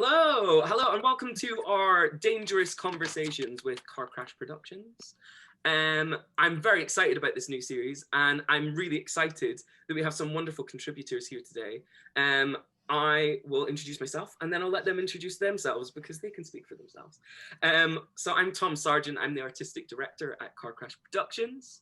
Hello, and welcome to our Dangerous Conversations with Car Crash Productions. I'm very excited about this new series, and I'm really excited that we have some wonderful contributors here today. I will introduce myself, and then I'll let them introduce themselves because they can speak for themselves. So I'm Tom Sargent. I'm the artistic director at Car Crash Productions.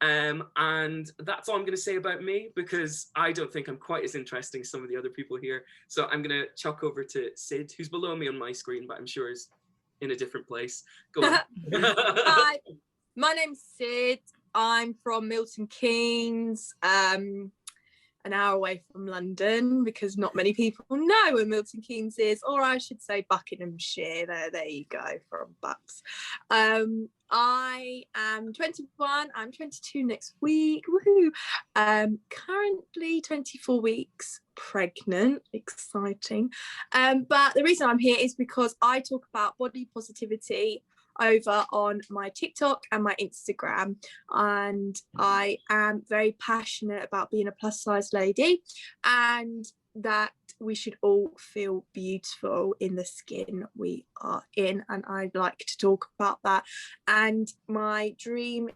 And that's all I'm going to say about me, because I don't think I'm quite as interesting as some of the other people here. So I'm going to chuck over to Sid, who's below me on my screen, but I'm sure is in a different place. Go on. Hi, my name's Sid. I'm from Milton Keynes, an hour away from London, because not many people know where Milton Keynes is, or I should say Buckinghamshire. There you go, from Bucks. I am 21. I'm 22 next week. Woohoo! Currently 24 weeks pregnant. Exciting. But the reason I'm here is because I talk about body positivity over on my TikTok and my Instagram, and I am very passionate about being a plus size lady, and that we should all feel beautiful in the skin we are in, and I'd like to talk about that. And my dream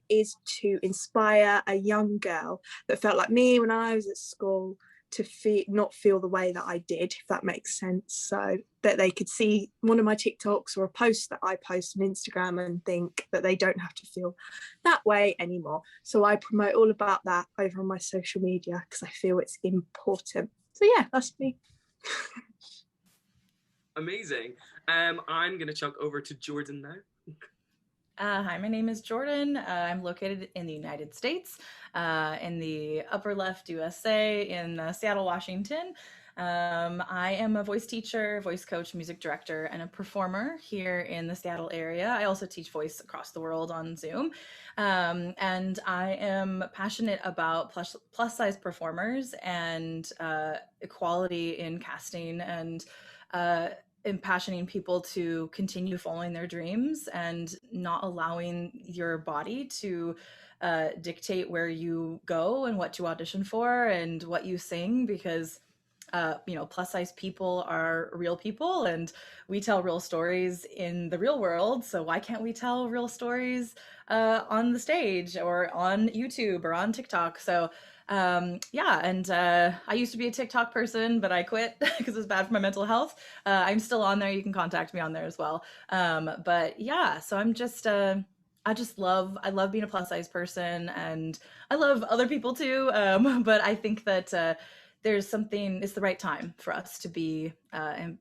is to inspire a young girl that felt like me when I was at school to not feel the way that I did, if that makes sense, so that they could see one of my TikToks or a post that I post on Instagram and think that they don't have to feel that way anymore. So I promote all about that over on my social media because I feel it's important. So yeah, that's me. Amazing. I'm going to chuck over to Jordan now. Hi, my name is Jordan. I'm located in the United States, in the upper left USA, in Seattle, Washington. I am a voice teacher, voice coach, music director, and a performer here in the Seattle area. I also teach voice across the world on Zoom. And I am passionate about plus size performers and equality in casting, and impassioning people to continue following their dreams and not allowing your body to dictate where you go and what to audition for and what you sing, because plus size people are real people and we tell real stories in the real world. So why can't we tell real stories on the stage or on YouTube or on TikTok? So I used to be a TikTok person, but I quit because it was bad for my mental health. I'm still on there. You can contact me on there as well. But yeah, so I'm just, I love being a plus size person, and I love other people too. But I think that it's the right time for us to be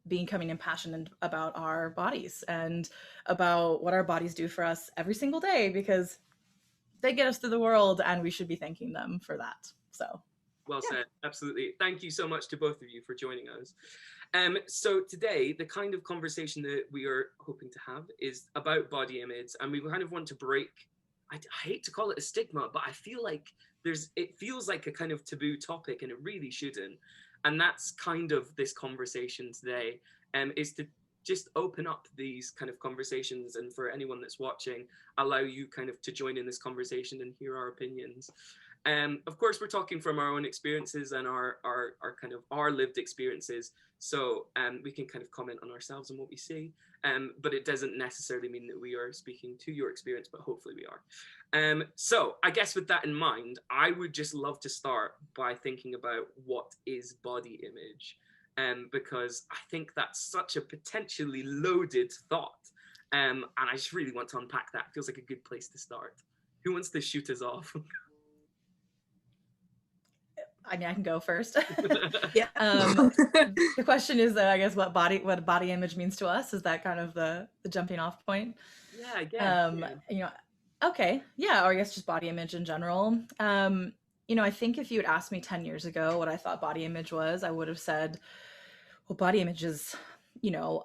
becoming impassioned about our bodies and about what our bodies do for us every single day, because they get us through the world and we should be thanking them for that. So well said. Absolutely. Thank you so much to both of you for joining us. So today, the kind of conversation that we are hoping to have is about body image, and we kind of want to break, I hate to call it a stigma, but I feel like it feels like a kind of taboo topic, and it really shouldn't. And that's kind of this conversation today, is to just open up these kind of conversations, and for anyone that's watching, allow you kind of to join in this conversation and hear our opinions. Of course, we're talking from our own experiences and our kind of our lived experiences, so we can kind of comment on ourselves and what we see, but it doesn't necessarily mean that we are speaking to your experience, but hopefully we are. So I guess with that in mind, I would just love to start by thinking about what is body image. Because I think that's such a potentially loaded thought. And I just really want to unpack that. It feels like a good place to start. Who wants to shoot us off? I mean, I can go first. Yeah. The question is, I guess, what body image means to us. Is that kind of the jumping off point? Yeah, I guess. Okay. Yeah, or I guess just body image in general. I think if you had asked me 10 years ago what I thought body image was, I would have said, well, body image is,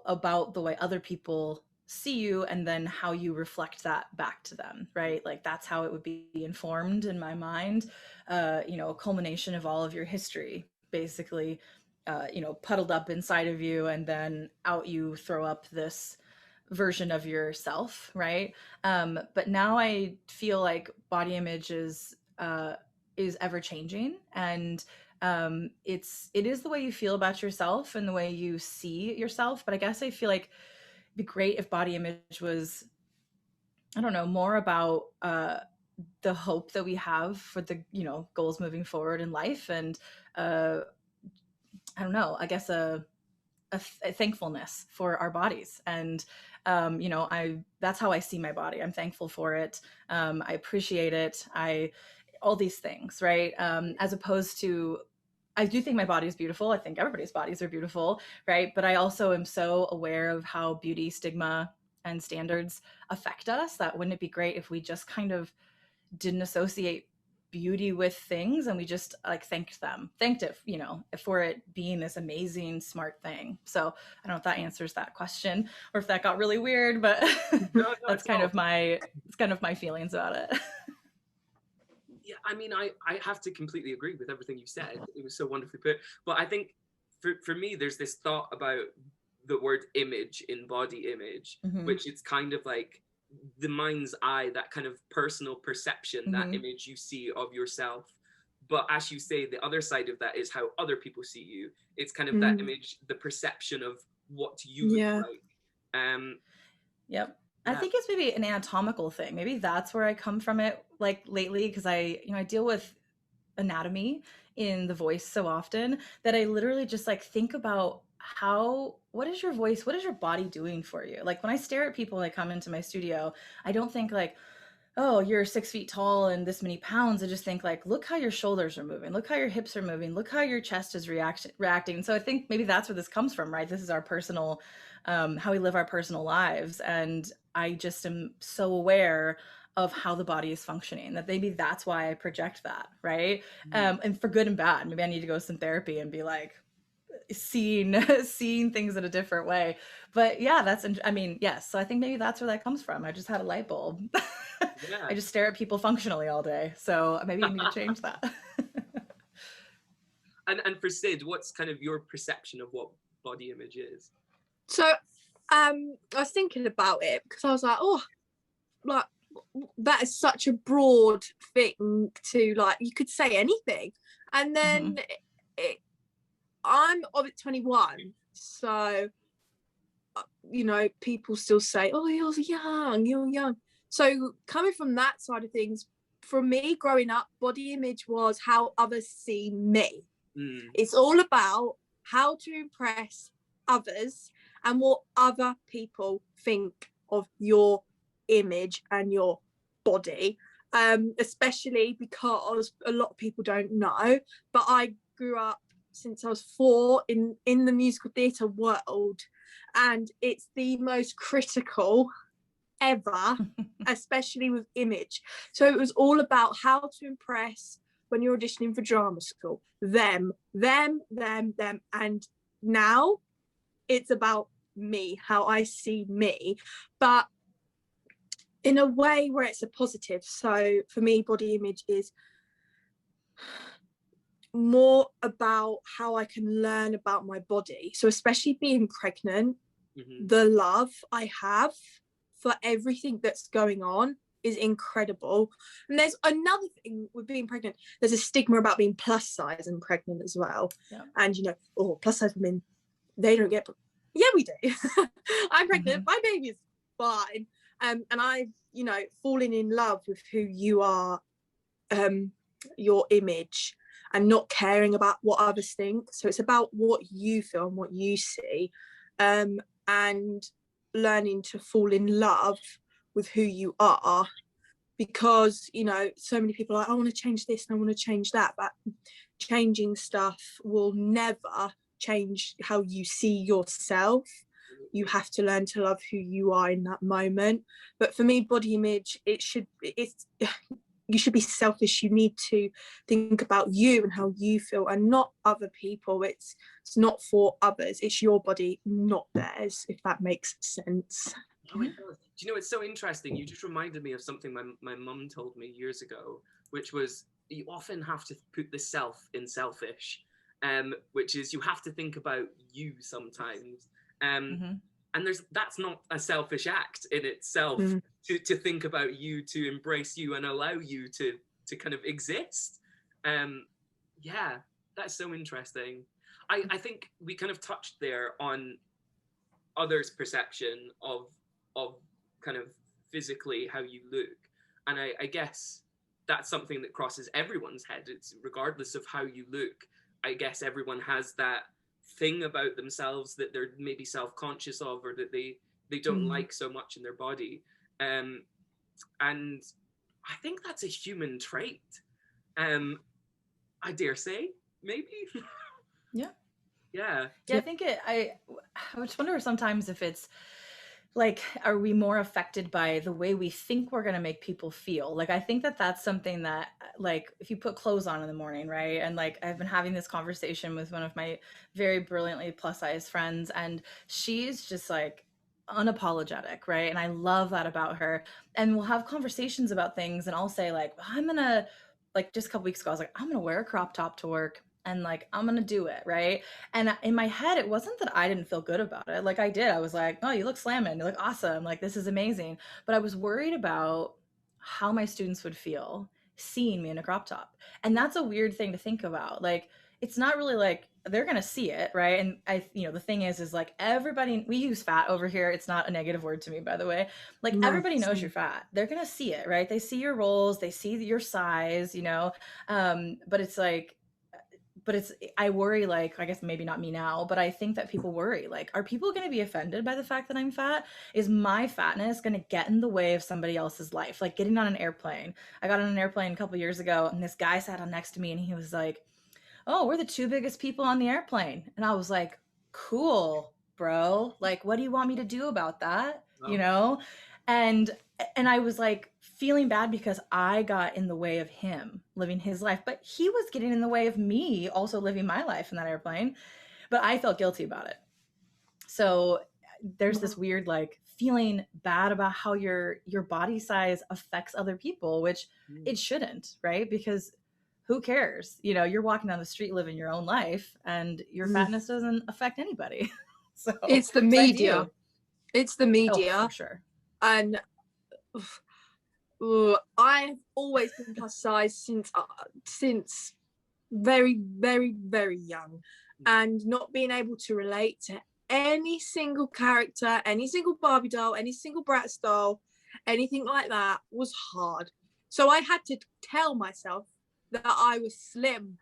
about the way other people see you and then how you reflect that back to them, right? Like that's how it would be informed in my mind, a culmination of all of your history, basically, puddled up inside of you, and then out you throw up this version of yourself, right? But now I feel like body image is is ever changing, and it is the way you feel about yourself and the way you see yourself. But I guess I feel like it'd be great if body image was, I don't know, more about the hope that we have for the, you know, goals moving forward in life, and I don't know, I guess a thankfulness for our bodies. And you know, that's how I see my body. I'm thankful for it. I appreciate it. All these things, right? As opposed to, I do think my body is beautiful. I think everybody's bodies are beautiful, right? But I also am so aware of how beauty stigma and standards affect us, that wouldn't it be great if we just kind of didn't associate beauty with things, and we just like thanked it, you know, for it being this amazing smart thing. So I don't know if that answers that question or if that got really weird, but No, that's kind of my feelings about it. Yeah, I mean, I have to completely agree with everything you said. It was so wonderfully put. But I think for me, there's this thought about the word image in body image, which it's kind of like the mind's eye, that kind of personal perception, that image you see of yourself. But as you say, the other side of that is how other people see you. It's kind of that image, the perception of what you look like. Yep. I think it's maybe an anatomical thing. Maybe that's where I come from it, like lately, because I deal with anatomy in the voice so often that I literally just like think about what is your voice, what is your body doing for you? Like when I stare at people that come into my studio, I don't think like, oh, you're 6 feet tall and this many pounds. I just think like, look how your shoulders are moving, look how your hips are moving, look how your chest is reacting. So I think maybe that's where this comes from, right? This is our personal, how we live our personal lives. And I just am so aware of how the body is functioning, that maybe that's why I project that, right? And for good and bad, maybe I need to go to some therapy and be like, seeing things in a different way. But yeah, I mean, yes. So I think maybe that's where that comes from. I just had a light bulb. Yeah. I just stare at people functionally all day. So maybe you need to change that. And for Sid, what's kind of your perception of what body image is? So I was thinking about it because I was like, oh, like that is such a broad thing to, like, you could say anything. And then I'm of 21, so you know, people still say, oh, you're young. So coming from that side of things, for me growing up, body image was how others see me. It's all about how to impress others and what other people think of your image and your body, especially because a lot of people don't know, but I grew up since I was 4 in the musical theatre world, and it's the most critical ever, especially with image. So it was all about how to impress when you're auditioning for drama school, them, and now it's about me, how I see me, but in a way where it's a positive. So for me, body image is more about how I can learn about my body. So especially being pregnant, the love I have for everything that's going on is incredible. And there's another thing with being pregnant, there's a stigma about being plus size and pregnant as well. And you know, oh, plus size women, they don't get, yeah, we do. I'm pregnant, my baby is fine, and I've, you know, fallen in love with who you are, your image, and not caring about what others think. So it's about what you feel and what you see, and learning to fall in love with who you are, because, you know, so many people are like, I want to change this and I want to change that, but changing stuff will never change how you see yourself. You have to learn to love who you are in that moment. But for me, body image, you should be selfish. You need to think about you and how you feel, and not other people. It's not for others. It's your body, not theirs, if that makes sense. Oh, it does. Do you know, it's so interesting. You just reminded me of something my mum told me years ago, which was you often have to put the self in selfish, which is you have to think about you sometimes. And that's not a selfish act in itself, to think about you, to embrace you and allow you to kind of exist. Yeah, that's so interesting. I think we kind of touched there on others' perception of kind of physically how you look, and I guess that's something that crosses everyone's head. It's regardless of how you look. I guess everyone has that thing about themselves that they're maybe self-conscious of, or that they don't like so much in their body, and I think that's a human trait. I dare say, maybe. Yeah. Yeah. Yeah, I think I just wonder sometimes if it's like, are we more affected by the way we think we're going to make people feel? Like, I think that that's something that, like, if you put clothes on in the morning, right? And like, I've been having this conversation with one of my very brilliantly plus size friends, and she's just like unapologetic, right? And I love that about her. And we'll have conversations about things, and I'll say like, I'm gonna, like, just a couple weeks ago I was like, I'm gonna wear a crop top to work, and like, I'm gonna do it, right? And in my head, it wasn't that I didn't feel good about it. Like, I did. I was like, oh, you look slamming, you look awesome, like, this is amazing. But I was worried about how my students would feel seeing me in a crop top. And that's a weird thing to think about. Like, it's not really like they're gonna see it, right? And the thing is like, everybody, we use fat over here. It's not a negative word to me, by the way. Like, everybody knows you're fat. They're gonna see it, right? They see your rolls, they see your size, but it's like, I worry, like, I guess maybe not me now, but I think that people worry, like, are people going to be offended by the fact that I'm fat? Is my fatness going to get in the way of somebody else's life? Like, getting on an airplane. I got on an airplane a couple years ago, and this guy sat on next to me, and he was like, oh, we're the two biggest people on the airplane. And I was like, cool, bro. Like, what do you want me to do about that? Wow. And I was like feeling bad because I got in the way of him living his life, but he was getting in the way of me also living my life in that airplane. But I felt guilty about it. So there's this weird, like, feeling bad about how your body size affects other people, which it shouldn't, right? Because who cares? You're walking down the street living your own life, and your fatness doesn't affect anybody. So it's the media. It's the media. Oh, for sure. And I've always been plus size since very, very, very young, and not being able to relate to any single character, any single Barbie doll, any single Bratz doll, anything like that was hard. So I had to tell myself that I was slim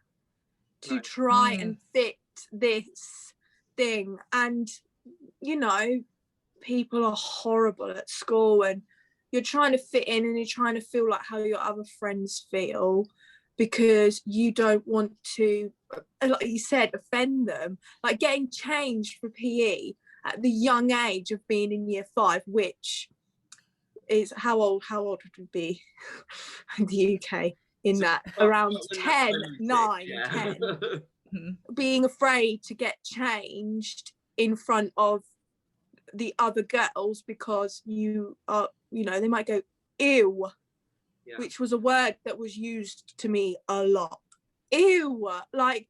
to try and fit this thing. And people are horrible at school, and you're trying to fit in, and you're trying to feel like how your other friends feel, because you don't want to, like you said, offend them. Like getting changed for PE at the young age of being in year 5, which is how old would it be in the UK in that? Around 10, 9, 10. Being afraid to get changed in front of the other girls because you are, they might go, ew, which was a word that was used to me a lot. Ew, like,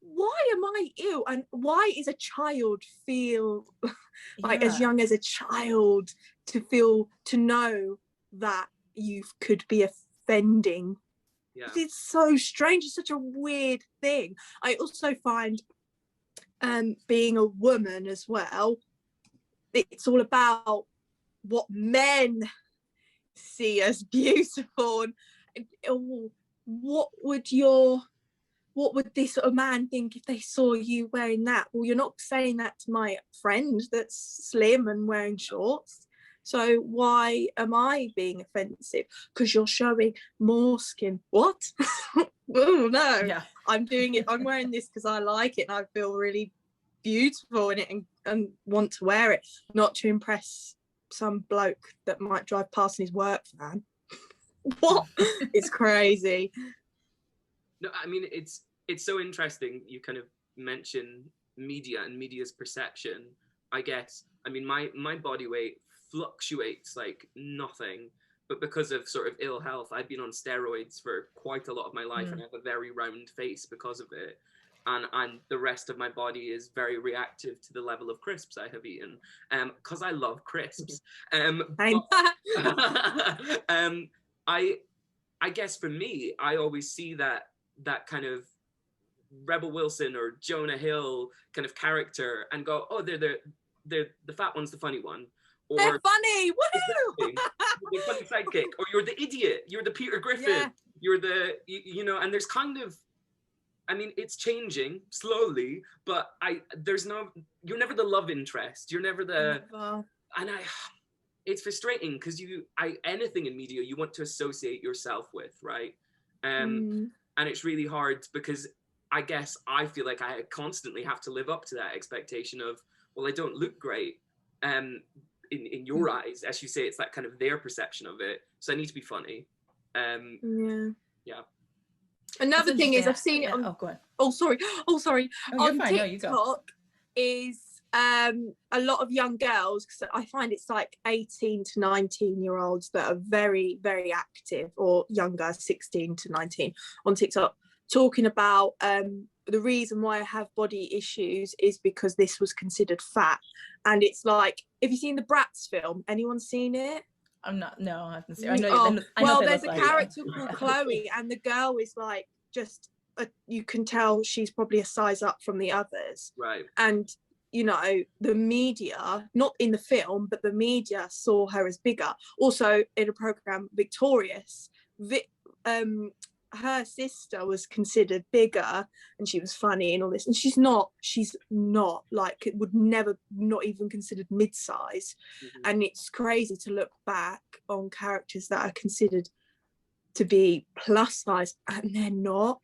why am I ew? And why is a child feel like as young as a child to know that you could be offending? It's so strange. It's such a weird thing. I also find being a woman as well, it's all about what men see as beautiful, and what would this sort of man think if they saw you wearing that? Well, you're not saying that to my friend that's slim and wearing shorts, so why am I being offensive? Because you're showing more skin. What? Oh no, I'm doing it, I'm wearing this because I like it and I feel really beautiful in it, and want to wear it, not to impress some bloke that might drive past in his work van. What? It's crazy. No, I mean, it's so interesting you kind of mention media and media's perception. I guess, I mean, my body weight fluctuates like nothing, but because of sort of ill health, I've been on steroids for quite a lot of my life, and I have a very round face because of it. And the rest of my body is very reactive to the level of crisps I have eaten, because I love crisps. I guess for me, I always see that that kind of Rebel Wilson or Jonah Hill kind of character and go, oh, they're the fat one's the funny one. Or they're funny, woohoo! exactly, the funny sidekick, or you're the idiot, you're the Peter Griffin, you're the, you know, and there's kind of, I mean, it's changing slowly, but you're never the love interest, you're never the, it's frustrating because anything in media you want to associate yourself with, right? And it's really hard because I guess I feel like I constantly have to live up to that expectation of, well, I don't look great. In your eyes, as you say, it's that kind of their perception of it. So I need to be funny. Yeah. Another thing is I've seen it on. Oh, go ahead. Oh, sorry. On fine. No, you go. TikTok is a lot of young girls, because I find it's like 18 to 19-year-olds that are very, very active, or younger, 16 to 19, on TikTok, talking about the reason why I have body issues is because this was considered fat. And it's like, have you seen the Bratz film? Anyone seen it? No, I haven't seen it. I know there's a character called Chloe, and the girl is like, you can tell she's probably a size up from the others. Right. And, you know, the media, not in the film, but the media saw her as bigger. Also, in a program, Victorious, her sister was considered bigger and she was funny and all this, and she's not like, it would never, not even considered mid-size. And it's crazy to look back on characters that are considered to be plus size and they're not.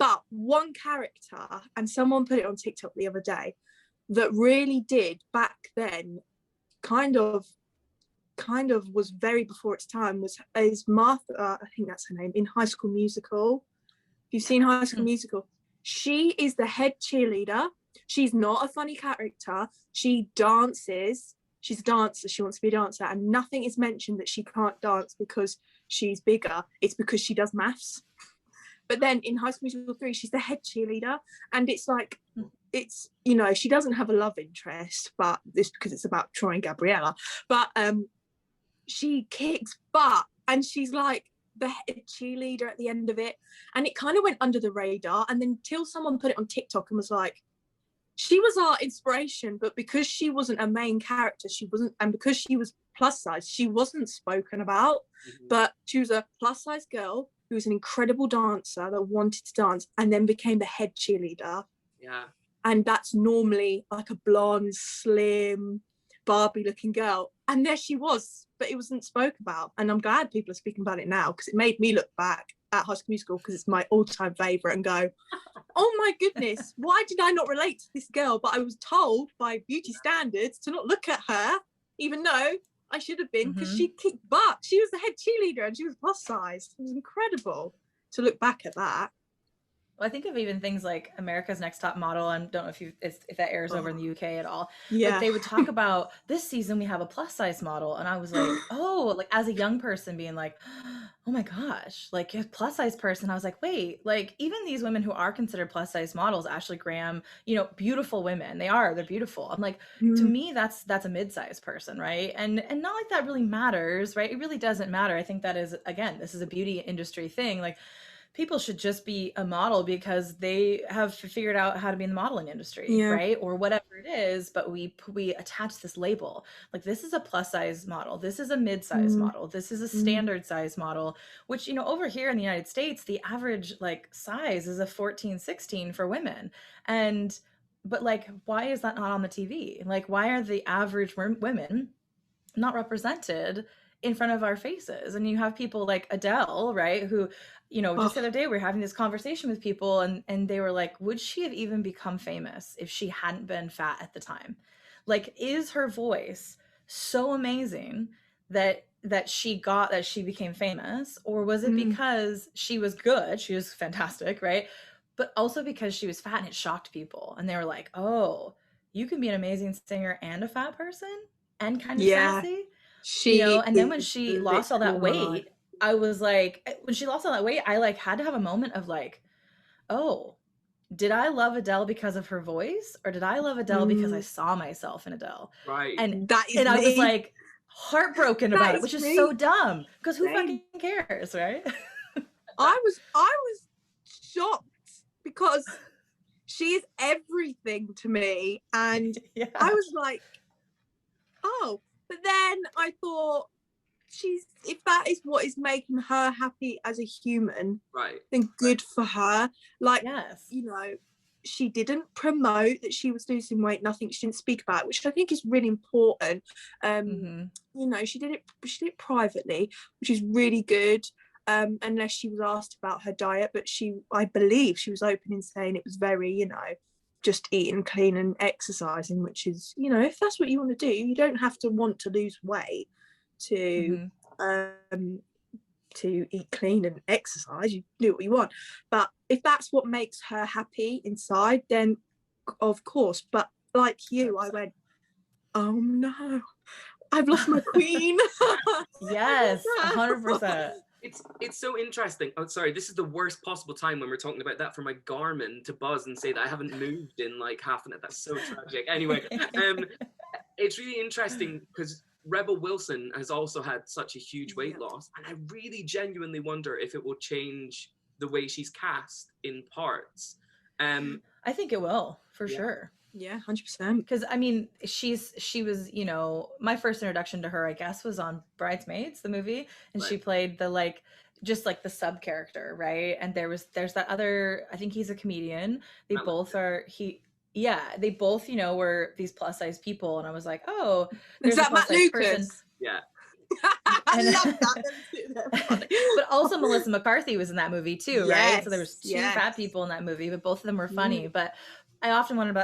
But one character, and someone put it on TikTok the other day, that really did back then kind of was very before its time, is Martha, I think that's her name, in High School Musical. If you've seen High School Musical, she is the head cheerleader. She's not a funny character. She dances. She's a dancer. She wants to be a dancer, and nothing is mentioned that she can't dance because she's bigger. It's because she does maths. But then in High School Musical 3, she's the head cheerleader, and it's like, it's, you know, she doesn't have a love interest, but this because it's about Troy and Gabriella. But she kicks butt, and she's like the head cheerleader at the end of it, and it kind of went under the radar, and then till someone put it on TikTok and was like, she was our inspiration, but because she wasn't a main character, she wasn't, and because she was plus size, she wasn't spoken about. But she was a plus size girl who was an incredible dancer that wanted to dance and then became the head cheerleader. And that's normally like a blonde, slim, Barbie looking girl, and there she was, but it wasn't spoken about. And I'm glad people are speaking about it now, because it made me look back at High School Musical, because it's my all-time favorite, and go, oh my goodness, why did I not relate to this girl? But I was told by beauty standards to not look at her, even though I should have been, because she kicked butt. She was the head cheerleader and she was plus size. It was incredible to look back at that. Well, I think of even things like America's Next Top Model. I don't know if that airs over in the UK at all. Yeah. But they would talk about, this season we have a plus size model. And I was like, oh, like as a young person being like, oh my gosh, like a plus size person. I was like, wait, like even these women who are considered plus size models, Ashley Graham, you know, beautiful women, they're beautiful. I'm like, to me, that's a mid-sized person, right? And not like that really matters, right? It really doesn't matter. I think that is, again, this is a beauty industry thing. Like, people should just be a model because they have figured out how to be in the modeling industry, right? Or whatever it is, but we attach this label. Like, this is a plus size model. This is a mid-size model. This is a standard size model, which, you know, over here in the United States, the average like size is a 14, 16 for women. But like, why is that not on the TV? Like, why are the average women not represented in front of our faces? And you have people like Adele, right, who, you know, just the other day we were having this conversation with people, and they were like, would she have even become famous if she hadn't been fat at the time? Like, is her voice so amazing that she became famous, or was it because she was good, she was fantastic, right, but also because she was fat and it shocked people, and they were like, oh, you can be an amazing singer and a fat person and kind of sassy, you know? And then when she lost all that weight, I was like, when she lost all that weight, I like had to have a moment of like, oh, did I love Adele because of her voice, or did I love Adele because I saw myself in Adele? Right. And I was like heartbroken about it, which is so dumb, because who fucking cares, right? I was shocked because she is everything to me. And Yeah. I was like, oh, but then I thought, if that is what is making her happy as a human, right, then good for her. Like, Yes. you know, she didn't promote that she was losing weight, nothing. She didn't speak about it, which I think is really important. You know, she did it privately, which is really good. Unless she was asked about her diet, but I believe she was open in saying it was very, you know, just eating clean and exercising, which is, you know, if that's what you want to do, you don't have to want to lose weight to eat clean and exercise. You do what you want, but if that's what makes her happy inside, then of course. But like you, I went, oh no, I've lost my queen. Yes, 100%. It's so interesting. Oh, sorry, this is the worst possible time when we're talking about that for my Garmin to buzz and say that I haven't moved in like half an hour. That's so tragic. Anyway, it's really interesting because Rebel Wilson has also had such a huge weight loss, and I really genuinely wonder if it will change the way she's cast in parts. I think it will, for sure. Yeah, 100%. Because I mean, she was, you know, my first introduction to her, I guess, was on Bridesmaids, the movie, and she played the like just like the sub character, right? And there's that other, I think he's a comedian. They both you know, were these plus size people, and I was like, oh, there's is that a plus Matt size Lucas? person. Yeah. I love that. But also Melissa McCarthy was in that movie too, right? So there was two yes. fat people in that movie, but both of them were funny. But I often wondered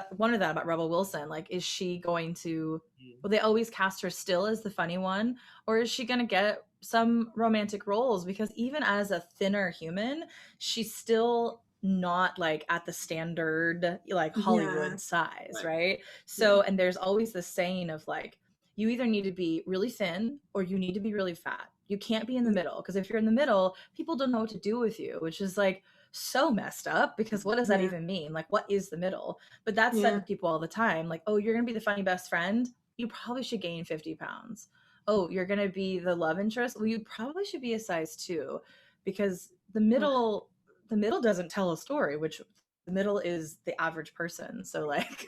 that about Rebel Wilson. Like, is she going to, will they always cast her still as the funny one? Or is she going to get some romantic roles? Because even as a thinner human, she's still not like at the standard, like Hollywood size, right? So, and there's always this saying of like, you either need to be really thin or you need to be really fat. You can't be in the middle, because if you're in the middle, people don't know what to do with you, which is like, so messed up, because what does that even mean? Like, what is the middle? But that's said to people all the time, like, oh, you're gonna be the funny best friend, you probably should gain 50 pounds. Oh, you're gonna be the love interest, well, you probably should be a size 2, because the middle doesn't tell a story, which the middle is the average person. So like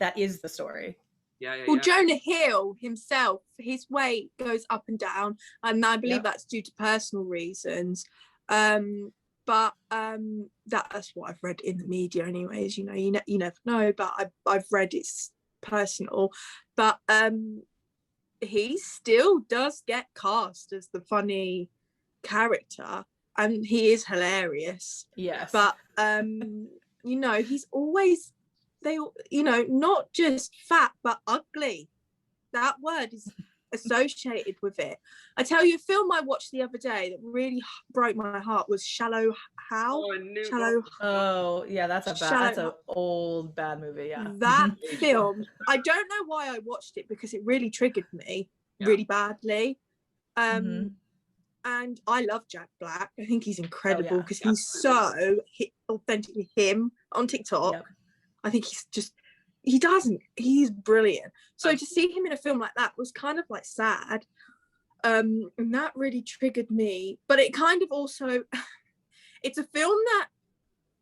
that is the story. Well, Jonah Hill himself, his weight goes up and down, and I believe that's due to personal reasons. But that's what I've read in the media anyways. You know, you never know, but I've read it's personal. But he still does get cast as the funny character, and he is hilarious. Yes. But you know, he's always, you know, not just fat but ugly. That word is associated with it. I tell you, a film I watched the other day that really broke my heart was Shallow Hal. Oh yeah, that's an old bad movie. Yeah, that film, I don't know why I watched it, because it really triggered me really badly. And I love Jack Black. I think he's incredible, because he's so authentically him on TikTok. I think he's brilliant. So to see him in a film like that was kind of like sad. And that really triggered me. But it kind of also, it's a film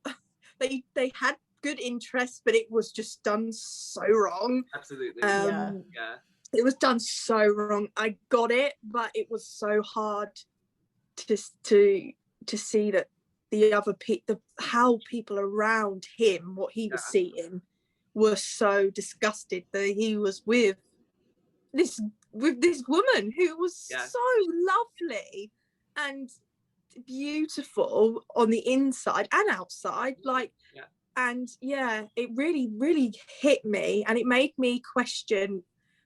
that they had good interest, but it was just done so wrong. Absolutely. It was done so wrong. I got it, but it was so hard to see that the other how people around him, what he was seeing, were so disgusted that he was with this woman who was so lovely and beautiful on the inside and outside, like and it really, really hit me, and it made me question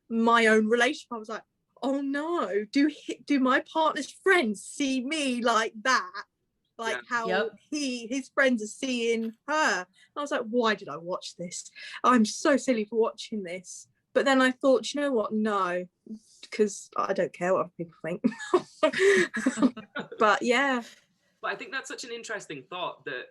my own relationship. I was like, oh no, do my partner's friends see me like that? Like how his friends are seeing her. I was like, why did I watch this? I'm so silly for watching this. But then I thought, you know what? No, because I don't care what other people think. But I think that's such an interesting thought, that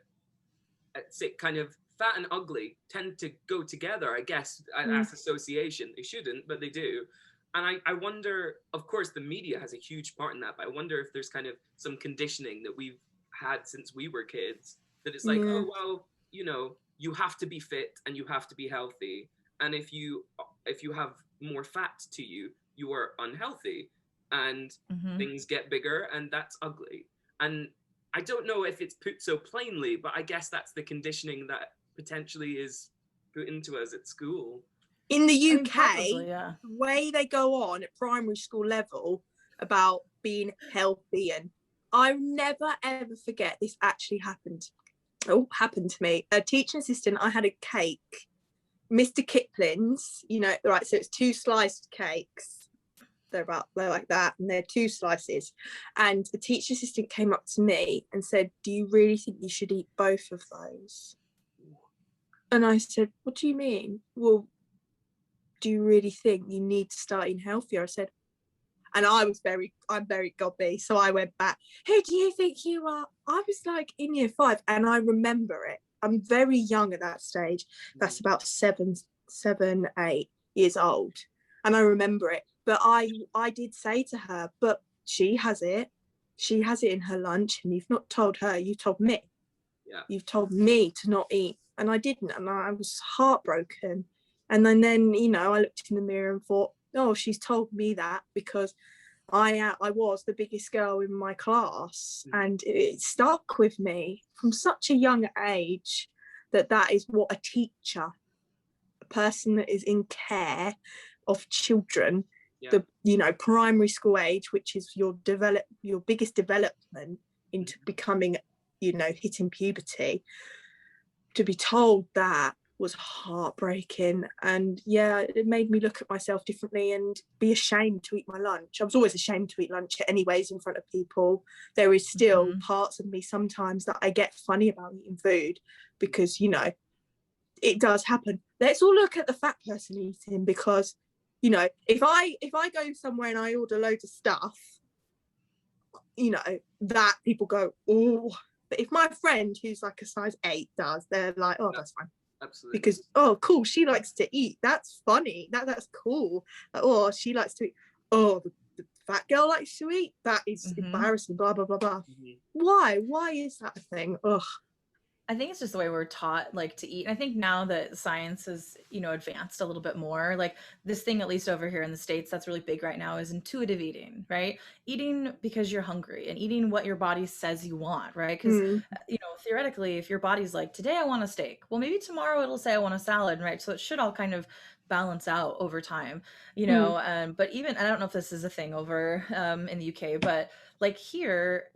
it's kind of fat and ugly tend to go together, I guess, as association. They shouldn't, but they do. And I wonder, of course, the media has a huge part in that, but I wonder if there's kind of some conditioning that we've had since we were kids that it's like, Yeah. oh well, you have to be fit and you have to be healthy, and if you have more fat to you, you are unhealthy, and things get bigger, and that's ugly. And I don't know if it's put so plainly, but I guess that's the conditioning that potentially is put into us at school. In the UK, probably, yeah. the way they go on at primary school level about being healthy, and I never ever forget this actually happened. Happened to me. A teaching assistant, I had a cake, Mr. Kipling's, right, so it's 2 sliced cakes. They're like that, and they're 2 slices. And the teacher assistant came up to me and said, "Do you really think you should eat both of those?" And I said, "What do you mean?" "Well, do you really think you need to start eating healthier?" I said, and I'm very gobby, so I went back, "Who do you think you are?" I was like in year 5, and I remember it. I'm very young at that stage. That's about 7, 8 years old, and I remember it. But I did say to her, "But she has it in her lunch, and you've not told her, you told me. Yeah. You've told me to not eat." And I didn't, and I was heartbroken. And then I looked in the mirror and thought, oh, she's told me that because I was the biggest girl in my class, and it stuck with me from such a young age that is what a teacher, a person that is in care of children, the primary school age, which is your biggest development into becoming, hitting puberty, to be told that was heartbreaking. And it made me look at myself differently and be ashamed to eat my lunch. I was always ashamed to eat lunch anyways in front of people. There is still parts of me sometimes that I get funny about eating food, because it does happen. Let's all look at the fat person eating, because if I go somewhere and I order loads of stuff, that people go, oh. But if my friend who's like a size 8 does, they're like, oh, that's fine. Absolutely. Because, oh, cool, she likes to eat. That's funny. That's cool. Like, oh, she likes to eat. Oh, the fat girl likes to eat. That is embarrassing, blah, blah, blah, blah. Why? Why is that a thing? Ugh. I think it's just the way we're taught to eat. And I think now that science has, advanced a little bit more, this thing, at least over here in the States, that's really big right now is intuitive eating, right? Eating because you're hungry and eating what your body says you want, right? Because, theoretically, if your body's like, today I want a steak, well, maybe tomorrow it'll say I want a salad, right? So it should all kind of balance out over time, but even, I don't know if this is a thing over in the UK, but here,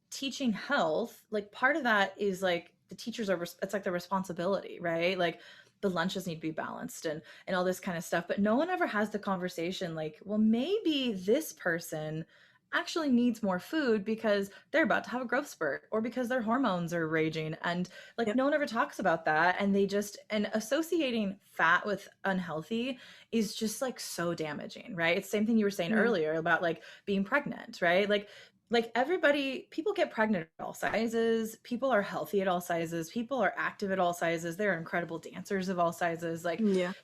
teaching health, part of that is the teachers are, it's the responsibility, right? The lunches need to be balanced and all this kind of stuff, but no one ever has the conversation well, maybe this person actually needs more food because they're about to have a growth spurt, or because their hormones are raging, and no one ever talks about that. And and associating fat with unhealthy is just so damaging, right? It's the same thing you were saying earlier about being pregnant, right? People get pregnant at all sizes. People are healthy at all sizes. People are active at all sizes. They're incredible dancers of all sizes.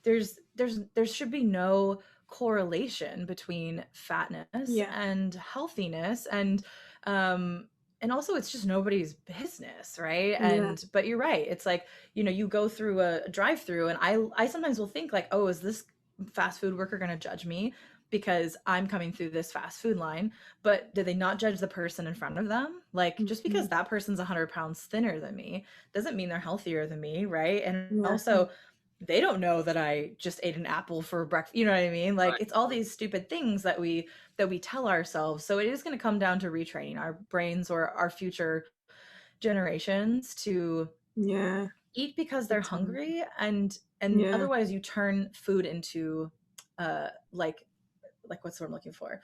There should be no correlation between fatness and healthiness, and also it's just nobody's business, right? But you're right. It's you go through a drive-through, and I sometimes will think oh, is this fast food worker going to judge me because I'm coming through this fast food line? But did they not judge the person in front of them? Just because that person's 100 pounds thinner than me doesn't mean they're healthier than me, right? And also, they don't know that I just ate an apple for breakfast. You know what I mean? It's all these stupid things that we tell ourselves. So it is going to come down to retraining our brains, or our future generations, to eat because they're hungry, and otherwise you turn food into what's the word I'm looking for?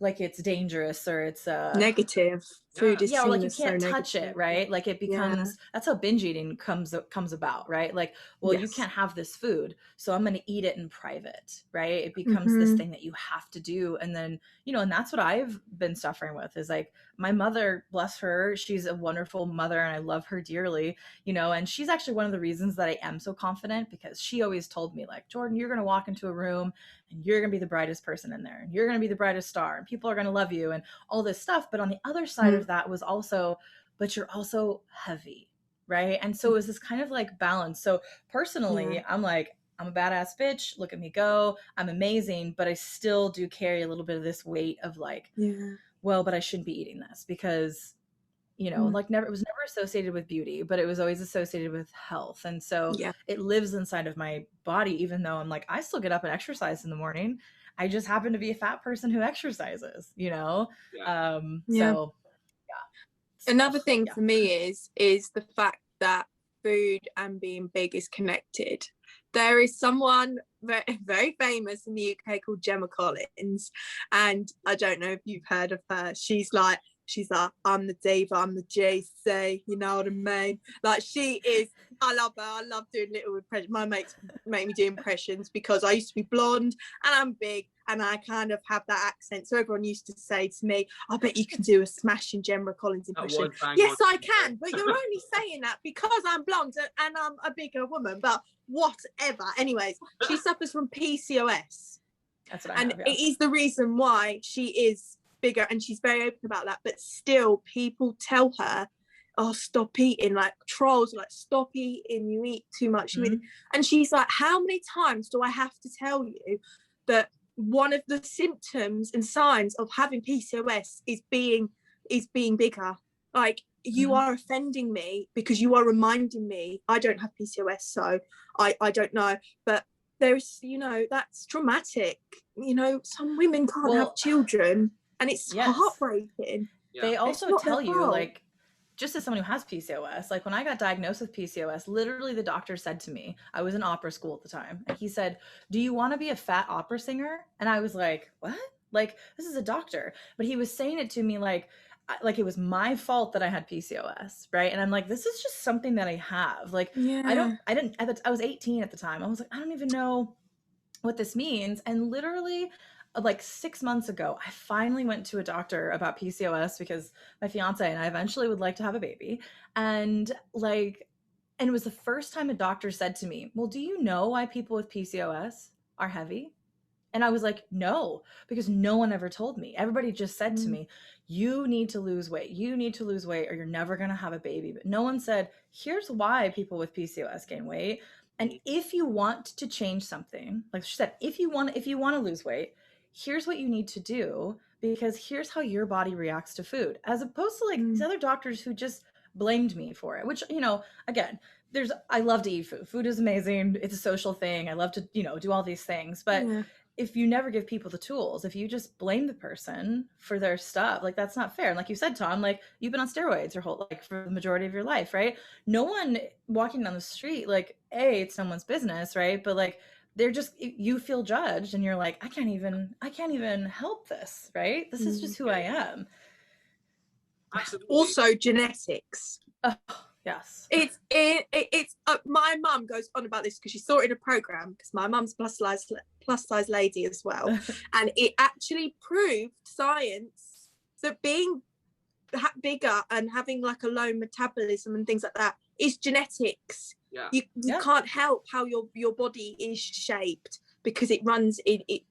It's dangerous, or it's negative. Food is or you so can't touch negative. it, right? It becomes that's how binge eating comes about, right? You can't have this food, so I'm going to eat it in private, right? It becomes this thing that you have to do. And then and that's what I've been suffering with, is my mother, bless her, she's a wonderful mother and I love her dearly, and she's actually one of the reasons that I am so confident, because she always told me Jordan, you're going to walk into a room and you're going to be the brightest person in there, and you're going to be the brightest star, and people are going to love you, and all this stuff. But on the other side of that was also but you're also heavy, right? And so it was this kind of like balance. So personally, I'm like, I'm a badass bitch. Look at me go. I'm amazing, but I still do carry a little bit of this weight of like, well, but I shouldn't be eating this because, you know, like never, it was never associated with beauty, but it was always associated with health. And so it lives inside of my body, even though I'm like, I still get up and exercise in the morning. I just happen to be a fat person who exercises, you know? So another thing for me is the fact that food and being big is connected. There is someone very, very famous in the UK called Gemma Collins, and I don't know if you've heard of her. She's like, I'm the diva, I'm the JC, you know what I mean? Like, she is, I love her. I love doing little impressions. My mates make me do impressions because I used to be blonde and I'm big and I kind of have that accent. So everyone used to say to me, I bet you can do a smashing Gemma Collins impression. Yes, I can, but you're only saying that because I'm blonde and I'm a bigger woman, but whatever. Anyways, she suffers from PCOS. That's what I have, it is the reason why she is bigger, and she's very open about that, but still people tell her, oh, stop eating, like trolls, like, stop eating, you eat too much. And she's like, how many times do I have to tell you that one of the symptoms and signs of having PCOS is being bigger? Like, you are offending me because you are reminding me I don't have PCOS, so I don't know. But there's, you know, that's traumatic. You know, some women can't have children, and it's heartbreaking. They also tell you, like, just as someone who has PCOS, like when I got diagnosed with PCOS, literally the doctor said to me, I was in opera school at the time, and he said, do you want to be a fat opera singer? And I was like, what? Like, this is a doctor. But he was saying it to me like it was my fault that I had PCOS, right? And I'm like, this is just something that I have. Like, I was 18 at the time. I was like, I don't even know what this means. And literally, like 6 months ago, I finally went to a doctor about PCOS because my fiance and I eventually would like to have a baby. And it was the first time a doctor said to me, well, do you know why people with PCOS are heavy? And I was like, no, because no one ever told me. Everybody just said to me, you need to lose weight. You need to lose weight or you're never going to have a baby. But no one said, here's why people with PCOS gain weight. And if you want to change something, like she said, if you want to lose weight, here's what you need to do, because here's how your body reacts to food, as opposed to like these other doctors who just blamed me for it, which, you know, again, I love to eat food. Food is amazing. It's a social thing. I love to, you know, do all these things. But if you never give people the tools, if you just blame the person for their stuff, like, that's not fair. And like you said, Tom, like, you've been on steroids your whole, like, for the majority of your life, right? No one walking down the street, like, it's someone's business, right? But like, they're just, you feel judged and you're like, I can't even help this, right? This is just who I am. Absolutely. Also genetics. Yes. It's my mum goes on about this because she saw it in a program, because my mum's plus size lady as well. And it actually proved science that being bigger and having like a low metabolism and things like that is genetics. You can't help how your body is shaped, because it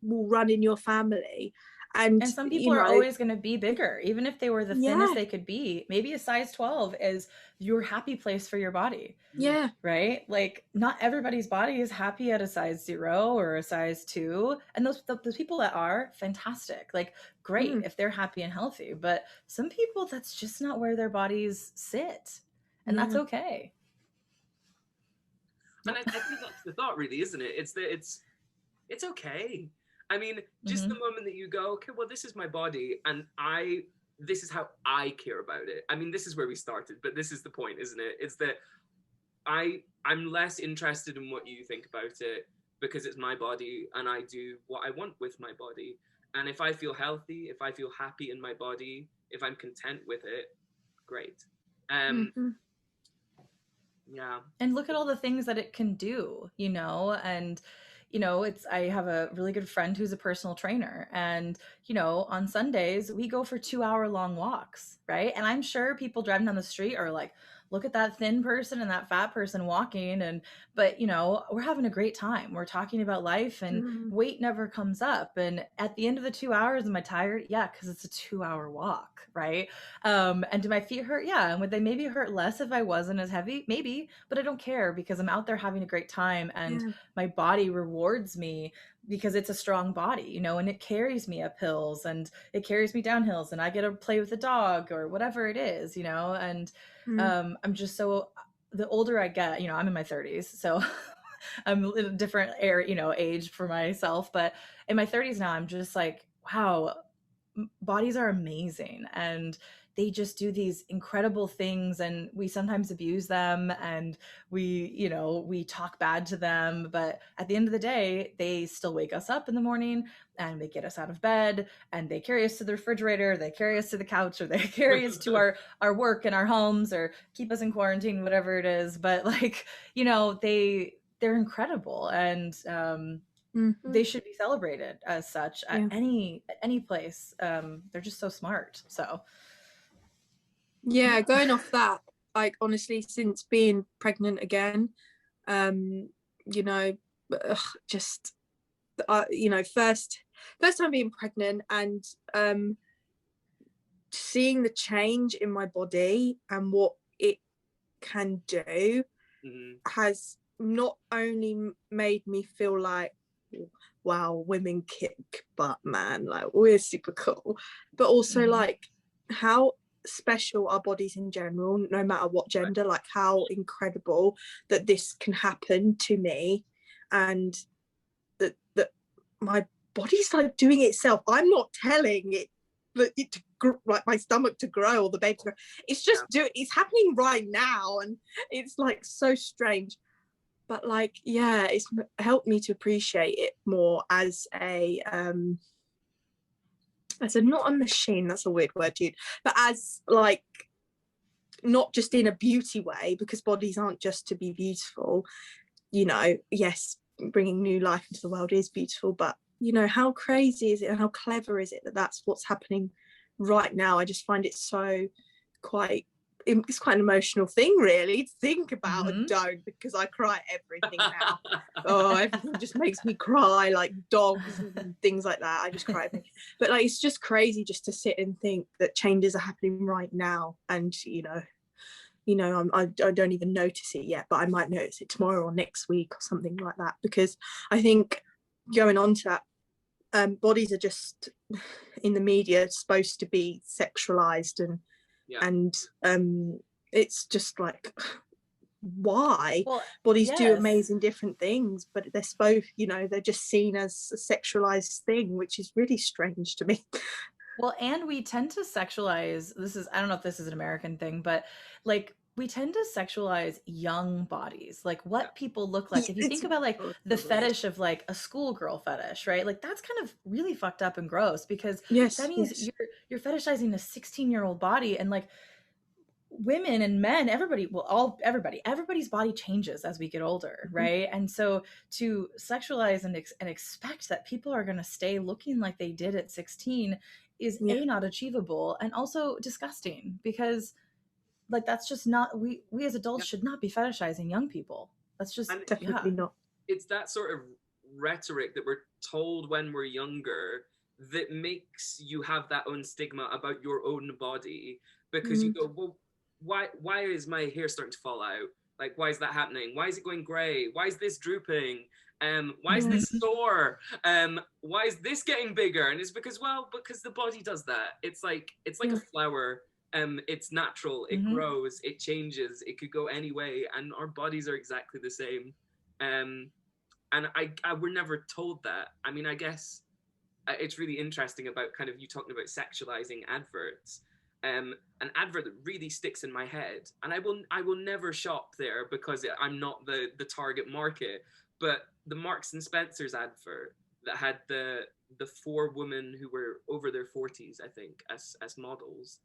will run in your family. And some people are always going to be bigger, even if they were the thinnest they could be. Maybe a size 12 is your happy place for your body. Yeah. Right? Like, not everybody's body is happy at a size 0 or a size 2. And those people that are, fantastic. Like, great if they're happy and healthy. But some people, that's just not where their bodies sit. And that's okay. And I think that's the thought, really, isn't it? It's that it's okay. I mean, just the moment that you go, okay, well, this is my body, and this is how I care about it. I mean, this is where we started, but this is the point, isn't it? It's that I'm less interested in what you think about it, because it's my body, and I do what I want with my body. And if I feel healthy, if I feel happy in my body, if I'm content with it, great. Yeah. And look at all the things that it can do, you know, and you know, I have a really good friend who's a personal trainer, and, you know, on Sundays we go for 2-hour long walks, right? And I'm sure people driving down the street are like, look at that thin person and that fat person walking, but we're having a great time. We're talking about life, and weight never comes up. And at the end of the 2 hours, am I tired? Yeah, because it's a 2-hour walk, right? And do my feet hurt? Yeah. And would they maybe hurt less if I wasn't as heavy? Maybe, but I don't care because I'm out there having a great time, and my body rewards me because it's a strong body, and it carries me up hills and it carries me down hills, and I get to play with the dog or whatever it is, and I'm just so, the older I get, I'm in my 30s, so I'm in a different age for myself, but in my 30s now, I'm just like, wow, bodies are amazing, and they just do these incredible things, and we sometimes abuse them, and we talk bad to them, but at the end of the day, they still wake us up in the morning, and they get us out of bed, and they carry us to the refrigerator, they carry us to the couch, or they carry us to our work and our homes, or keep us in quarantine, whatever it is. But they're incredible, and they should be celebrated as such at any place. They're just so smart. So going off that, like, honestly, since being pregnant again, first time being pregnant, and seeing the change in my body and what it can do has not only made me feel like, wow, women kick butt, man, like, we're super cool, but also like how special our bodies in general, no matter what gender, like how incredible that this can happen to me, and that my body's like doing it itself. I'm not telling it to like my stomach to grow or the baby to grow. It's just it's happening right now, and it's like so strange. But like, it's helped me to appreciate it more as not a machine, that's a weird word, dude, but as like, not just in a beauty way, because bodies aren't just to be beautiful. Yes, bringing new life into the world is beautiful, but how crazy is it, and how clever is it that that's what's happening right now? I just find it so it's quite an emotional thing, really, to think about. And don't, because I cry at everything now. Everything just makes me cry, like dogs and things like that. I just cry at everything. But like, it's just crazy just to sit and think that changes are happening right now, and I don't even notice it yet, but I might notice it tomorrow or next week or something like that, because I think, going on to that, bodies are just in the media supposed to be sexualized, and it's just like, why? Bodies do amazing different things, but they're supposed, they're just seen as a sexualized thing, which is really strange to me. Well, and we tend to sexualize, I don't know if this is an American thing, but like, we tend to sexualize young bodies, like what people look like. If you think about like the fetish of like a schoolgirl fetish, right? Like, that's kind of really fucked up and gross, because that means you're fetishizing a 16-year-old body, and like, women and men, everybody's body changes as we get older, right? And so to sexualize and expect that people are going to stay looking like they did at 16 is not achievable, and also disgusting, because like, that's just not, we as adults should not be fetishizing young people. That's just definitely not. It's that sort of rhetoric that we're told when we're younger that makes you have that own stigma about your own body, because you go, well, why is my hair starting to fall out? Like, why is that happening? Why is it going gray? Why is this drooping? Why is this sore? Why is this getting bigger? And it's because the body does that. It's like a flower. It's natural, it grows, it changes, it could go any way, and our bodies are exactly the same. And I were never told that. I mean, I guess it's really interesting about kind of you talking about sexualizing adverts. An advert that really sticks in my head, and I will never shop there because I'm not the target market, but the Marks and Spencer's advert that had the 4 women who were over their 40s, I think, as models.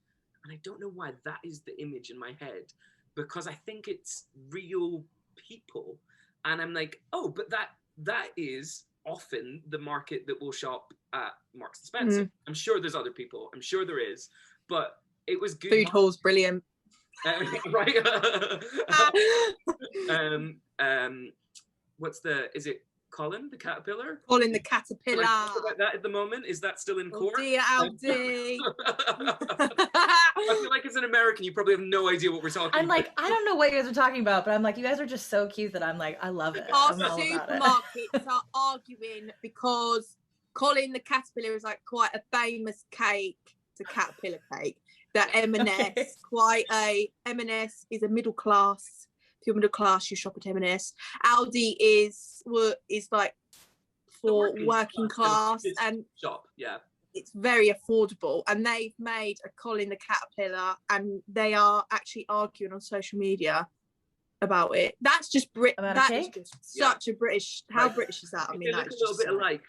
And I don't know why that is the image in my head, because I think it's real people. And I'm like, oh, but that is often the market that will shop at Marks and Spencer. I'm sure there's other people. I'm sure there is. But it was good. Food hall's brilliant. Right. Is it Colin the caterpillar? Colin the Can caterpillar. I talk about that at the moment? Is that still in Oh court? dear, Aldi. I feel like as an American, you probably have no idea what we're talking about. I'm like, I don't know what you guys are talking about, but I'm like, you guys are just so cute that I'm like, I love it. Our I'm all about it. supermarkets are arguing because Colin the caterpillar is like quite a famous cake. It's a caterpillar cake. That M&S, Okay. quite a M&S is a middle class. If you're middle class, you shop at M&S. Aldi is like for working class and shop, yeah. It's very affordable, and they've made a Colin the caterpillar, and they are actually arguing on social media about it. That's just that is just such a British. How British is that? I mean, they look a little bit alike.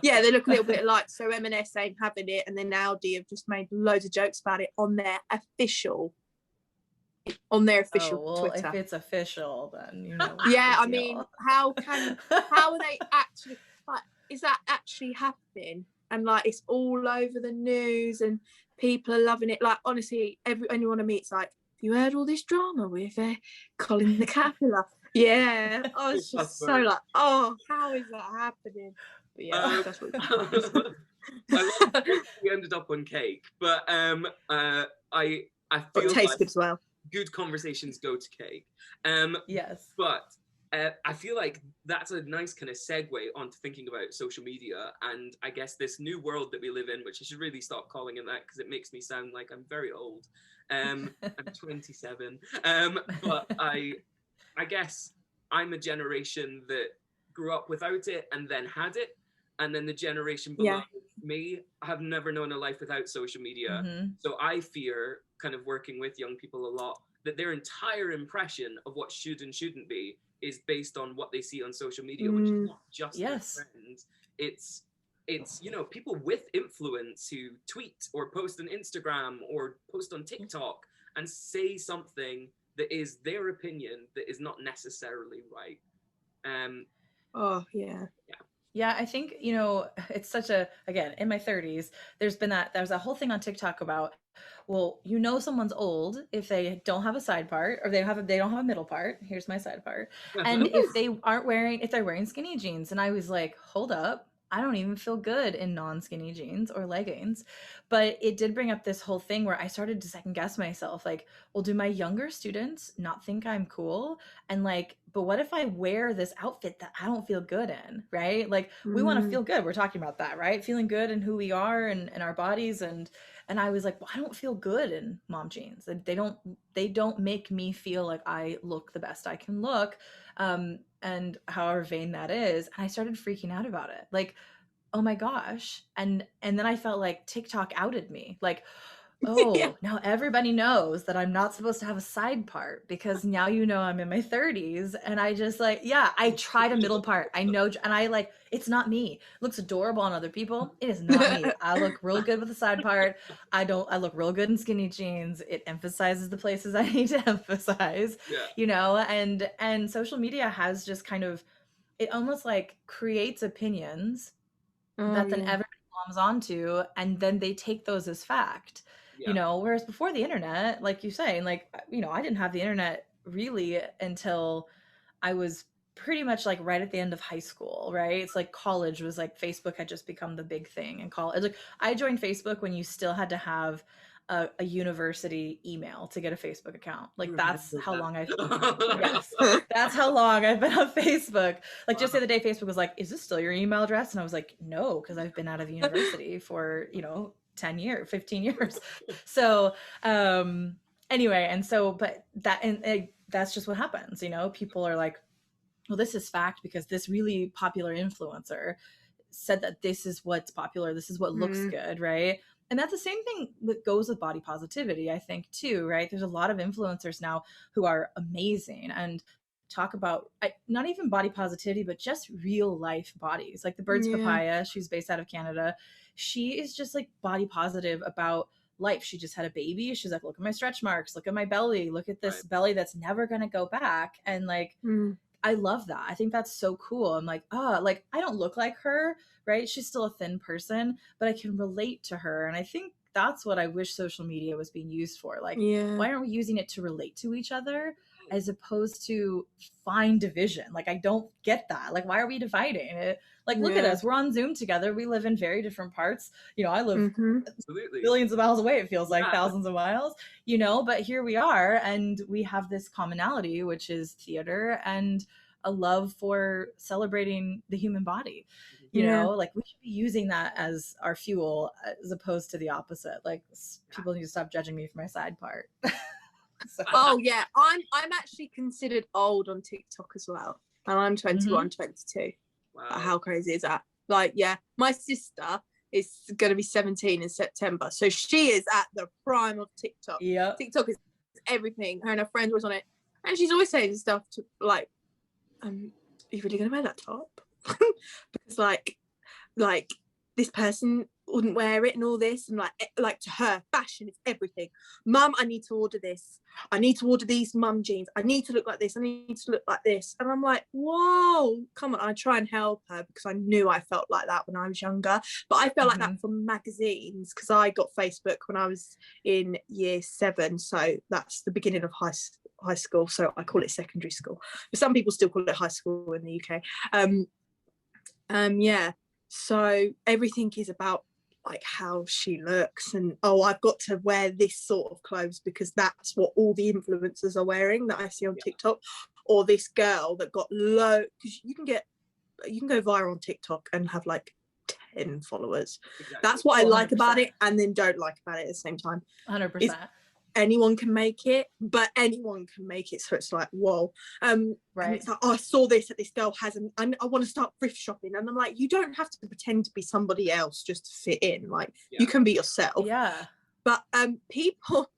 Yeah, they look a little bit alike. So M&S ain't having it, and then Aldi have just made loads of jokes about it on their official Twitter. If it's official, then you know. Yeah, I mean, how are they actually? Like, is that actually happening? And like, it's all over the news, and people are loving it. Like, honestly, anyone I meet's like, "Have you heard all this drama with Colin the caterpillar?" Yeah, I was just so like, "Oh, how is that happening?" But yeah, that's what we ended up on cake, but I feel it tastes good as well. Good conversations go to cake. Yes, but I feel like that's a nice kind of segue onto thinking about social media, and I guess this new world that we live in, which I should really stop calling it that because it makes me sound like I'm very old. I'm 27, but I guess I'm a generation that grew up without it and then had it, and then the generation below me have never known a life without social media. Mm-hmm. So I fear, kind of working with young people a lot, that their entire impression of what should and shouldn't be is based on what they see on social media, which is not just their friends. It's people with influence who tweet or post on Instagram or post on TikTok and say something that is their opinion that is not necessarily right. Yeah, I think, it's such again, in my 30s, there's a whole thing on TikTok about, well, someone's old if they don't have a side part, or they don't have a middle part. Here's my side part. And if they're wearing skinny jeans. And I was like, hold up, I don't even feel good in non-skinny jeans or leggings. But it did bring up this whole thing where I started to second guess myself, like, well, do my younger students not think I'm cool? And like, but what if I wear this outfit that I don't feel good in, right? Like, we want to feel good. We're talking about that, right? Feeling good in who we are and our bodies. And I was like, well, I don't feel good in mom jeans. They don't make me feel like I look the best I can look. And however vain that is. And I started freaking out about it. Like, oh my gosh. And then I felt like TikTok outed me. Like, now everybody knows that I'm not supposed to have a side part, because now I'm in my 30s, and I just I tried a middle part. I know, and I it's not me. It looks adorable on other people. It is not me. I look real good with the side part. I look real good in skinny jeans. It emphasizes the places I need to emphasize, and social media has just kind of, it almost like creates opinions that then everybody gloms onto, and then they take those as fact. Whereas before the internet, like you say, and I didn't have the internet really until I was pretty much right at the end of high school, right? It's like college was Facebook had just become the big thing in college. I joined Facebook when you still had to have a university email to get a Facebook account. That's how long that's how long I've been on Facebook. Just the other day, Facebook was like, is this still your email address? And I was like, no, because I've been out of university for 10 years, 15 years. So anyway, and so, but that's just what happens. People are like, well, this is fact because this really popular influencer said that this is what's popular, this is what looks good, right? And that's the same thing that goes with body positivity, I think, too, right? There's a lot of influencers now who are amazing and talk about not even body positivity, but just real life bodies. Like the Bird's Papaya, she's based out of Canada. She is just body positive about life. She just had a baby. She's like, look at my stretch marks, look at my belly, look at this belly that's never going to go back. And I love that. I think that's so cool. I'm like, I don't look like her, right? She's still a thin person, but I can relate to her. And I think that's what I wish social media was being used for. Like, Yeah. why aren't we using it to relate to each other as opposed to find division? Like, I don't get that. Like, why are we dividing it? Like, look at Yeah. us. We're on Zoom together. We live in very different parts. You know, I live Absolutely. billions of miles away. It feels like Yeah. thousands of miles, you know, but here we are, and we have this commonality, which is theater and a love for celebrating the human body. You Yeah. know, like, we should be using that as our fuel as opposed to the opposite. Like, people need to stop judging me for my side part. So. Oh yeah, I'm actually considered old on TikTok as well, and I'm 21, 22. Wow. How crazy is that? Like, yeah, my sister is going to be 17 in September, so she is at the prime of TikTok. Yeah, TikTok is everything. Her and her friends was on it, and she's always saying stuff to like, "Are you really going to wear that top?" Because like this person wouldn't wear it and all this, and like to her, fashion is everything. Mum, I need to order this. I need to order these mum jeans. I need to look like this. I need to look like this. And I'm like, whoa, come on. I try and help her because I knew I felt like that when I was younger. But I felt like that from magazines, because I got Facebook when I was in year 7. So that's the beginning of high school. So I call it secondary school. But some people still call it high school in the UK. Yeah. So everything is about like how she looks, and I've got to wear this sort of clothes because that's what all the influencers are wearing that I see on TikTok. Or this girl that got low, because you can go viral on TikTok and have like 10 followers. Exactly. That's what I like about it, and then don't like about it at the same time. 100%. Anyone can make it, but anyone can make it, so it's like, whoa. Right. And it's like, I saw this that this girl has, and I want to start thrift shopping, and I'm like, you don't have to pretend to be somebody else just to fit in. Like, you can be yourself. Yeah. But people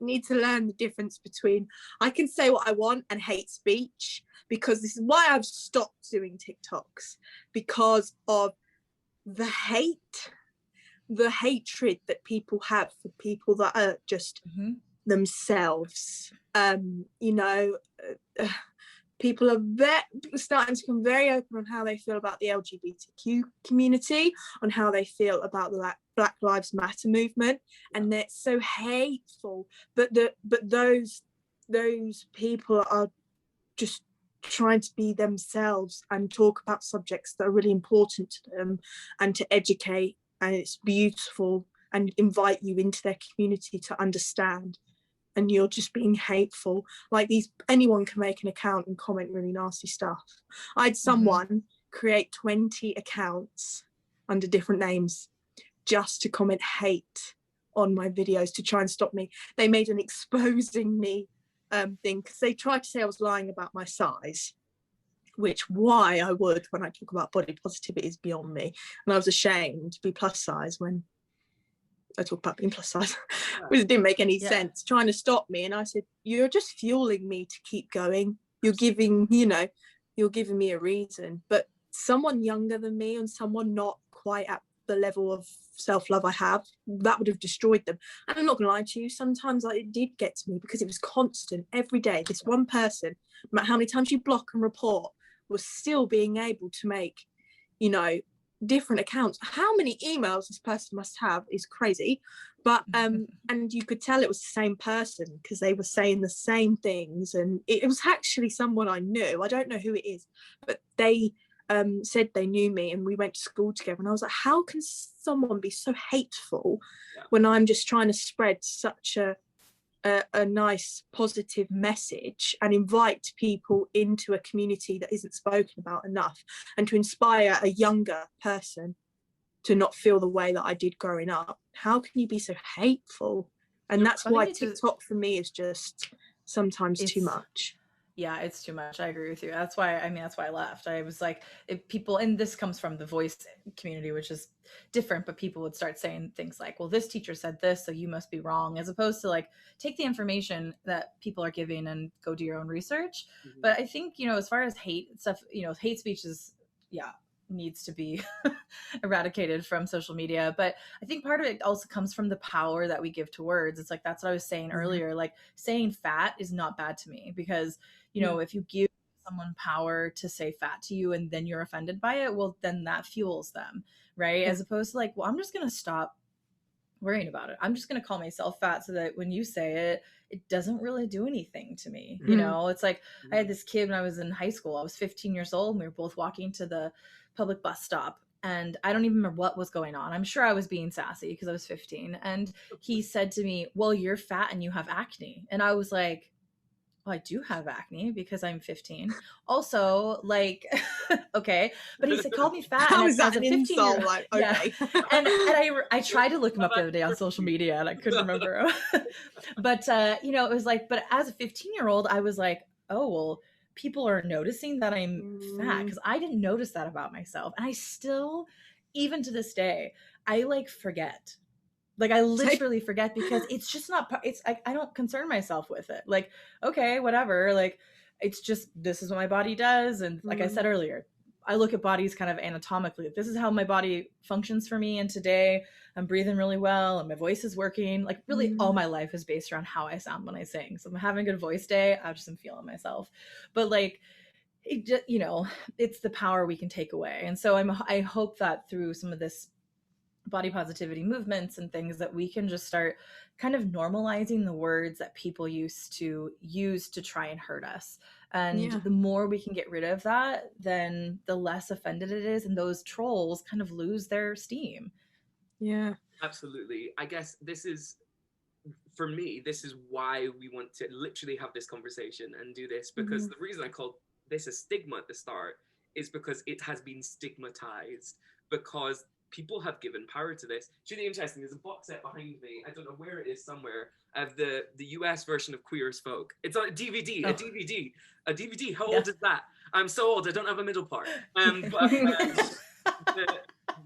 need to learn the difference between I can say what I want and hate speech, because this is why I've stopped doing TikToks, because of the hatred that people have for people that are just themselves. You know, people are starting to become very open on how they feel about the LGBTQ community, on how they feel about the Black Lives Matter movement, and they're so hateful. But those people are just trying to be themselves and talk about subjects that are really important to them, and to educate. And it's beautiful, and invite you into their community to understand. And you're just being hateful. Like, anyone can make an account and comment really nasty stuff. I had someone create 20 accounts under different names just to comment hate on my videos to try and stop me. They made an exposing me thing, because they tried to say I was lying about my size, which why I would when I talk about body positivity is beyond me. And I was ashamed to be plus size when I talk about being plus size, which didn't make any sense, trying to stop me. And I said, you're just fueling me to keep going. You're giving me a reason. But someone younger than me, and someone not quite at the level of self-love I have, that would have destroyed them. And I'm not gonna lie to you, sometimes it did get to me, because it was constant every day. This one person, no matter how many times you block and report, was still being able to make, different accounts. How many emails this person must have is crazy. But and you could tell it was the same person, because they were saying the same things, and it was actually someone I knew. I don't know who it is, but they said they knew me, and we went to school together. And I was like, how can someone be so hateful when I'm just trying to spread such a nice positive message and invite people into a community that isn't spoken about enough, and to inspire a younger person to not feel the way that I did growing up? How can you be so hateful? And that's why TikTok for me is just sometimes too much. Yeah, it's too much. I agree with you. That's why I left. I was like, if people, and this comes from the voice community, which is different, but people would start saying things like, well, this teacher said this, so you must be wrong, as opposed to like, take the information that people are giving and go do your own research. But I think, as far as hate stuff, hate speech is, needs to be eradicated from social media. But I think part of it also comes from the power that we give to words. It's like, that's what I was saying earlier, like saying fat is not bad to me, because if you give someone power to say fat to you and then you're offended by it, well, then that fuels them, right? As opposed to like, well, I'm just going to stop worrying about it. I'm just going to call myself fat so that when you say it, it doesn't really do anything to me. You know, it's like I had this kid when I was in high school. I was 15 years old and we were both walking to the public bus stop. And I don't even remember what was going on. I'm sure I was being sassy because I was 15. And he said to me, well, you're fat and you have acne. And I was like, well, I do have acne because I'm 15. Also, like, okay. But he said, called me fat. How And is that as a an 15 insult? year, Like, yeah. okay. And I tried to look him up the other day on social media and I couldn't remember. But, you know, it was like, but as a 15-year-old, I was like, oh, well, people are noticing that I'm fat because I didn't notice that about myself. And I still, even to this day, I like forget. Like I literally forget because it's just not, it's I don't concern myself with it. Like, okay, whatever. Like it's just, this is what my body does. And like I said earlier, I look at bodies kind of anatomically. This is how my body functions for me. And today I'm breathing really well and my voice is working. Like really all my life is based around how I sound when I sing. So if I'm having a good voice day, I just am feeling myself. But like, it just, you know, it's the power we can take away. And so I hope that through some of this body positivity movements and things that we can just start kind of normalizing the words that people used to use to try and hurt us. And the more we can get rid of that, then the less offended it is. And those trolls kind of lose their steam. Yeah. Absolutely. I guess this is, for me, this is why we want to literally have this conversation and do this, because the reason I called this a stigma at the start is because it has been stigmatized, because people have given power to this. It's really interesting. There's a box set behind me. I don't know where it is somewhere. Of the US version of Queer as Folk. It's on a DVD. A DVD. How old is that? I'm so old. I don't have a middle part. But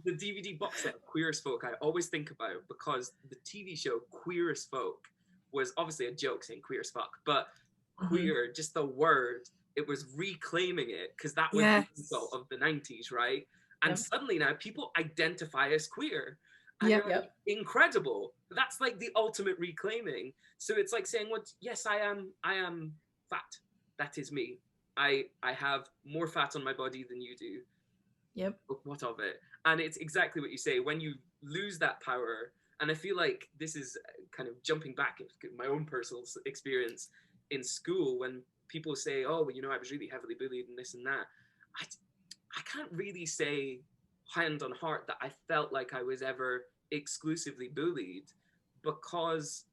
the DVD box set of Queer as Folk I always think about, because the TV show Queer as Folk was obviously a joke saying queer as fuck, but queer, just the word, it was reclaiming it because that was the insult of the 90s, right? And suddenly now people identify as queer. And incredible. That's like the ultimate reclaiming. So it's like saying, well, yes, I am fat. That is me. I have more fat on my body than you do. Yep. What of it? And it's exactly what you say. When you lose that power, and I feel like this is kind of jumping back into my own personal experience in school, when people say, oh, well, you know, I was really heavily bullied and this and that. I can't really say hand on heart that I felt like I was ever exclusively bullied, because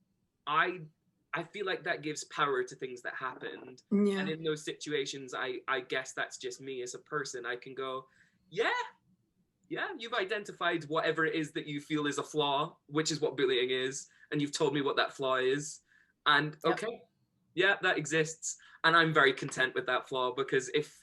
I feel like that gives power to things that happened. And in those situations, I guess that's just me as a person. I can go, yeah, you've identified whatever it is that you feel is a flaw, which is what bullying is. And you've told me what that flaw is. And okay, yeah, that exists. And I'm very content with that flaw, because if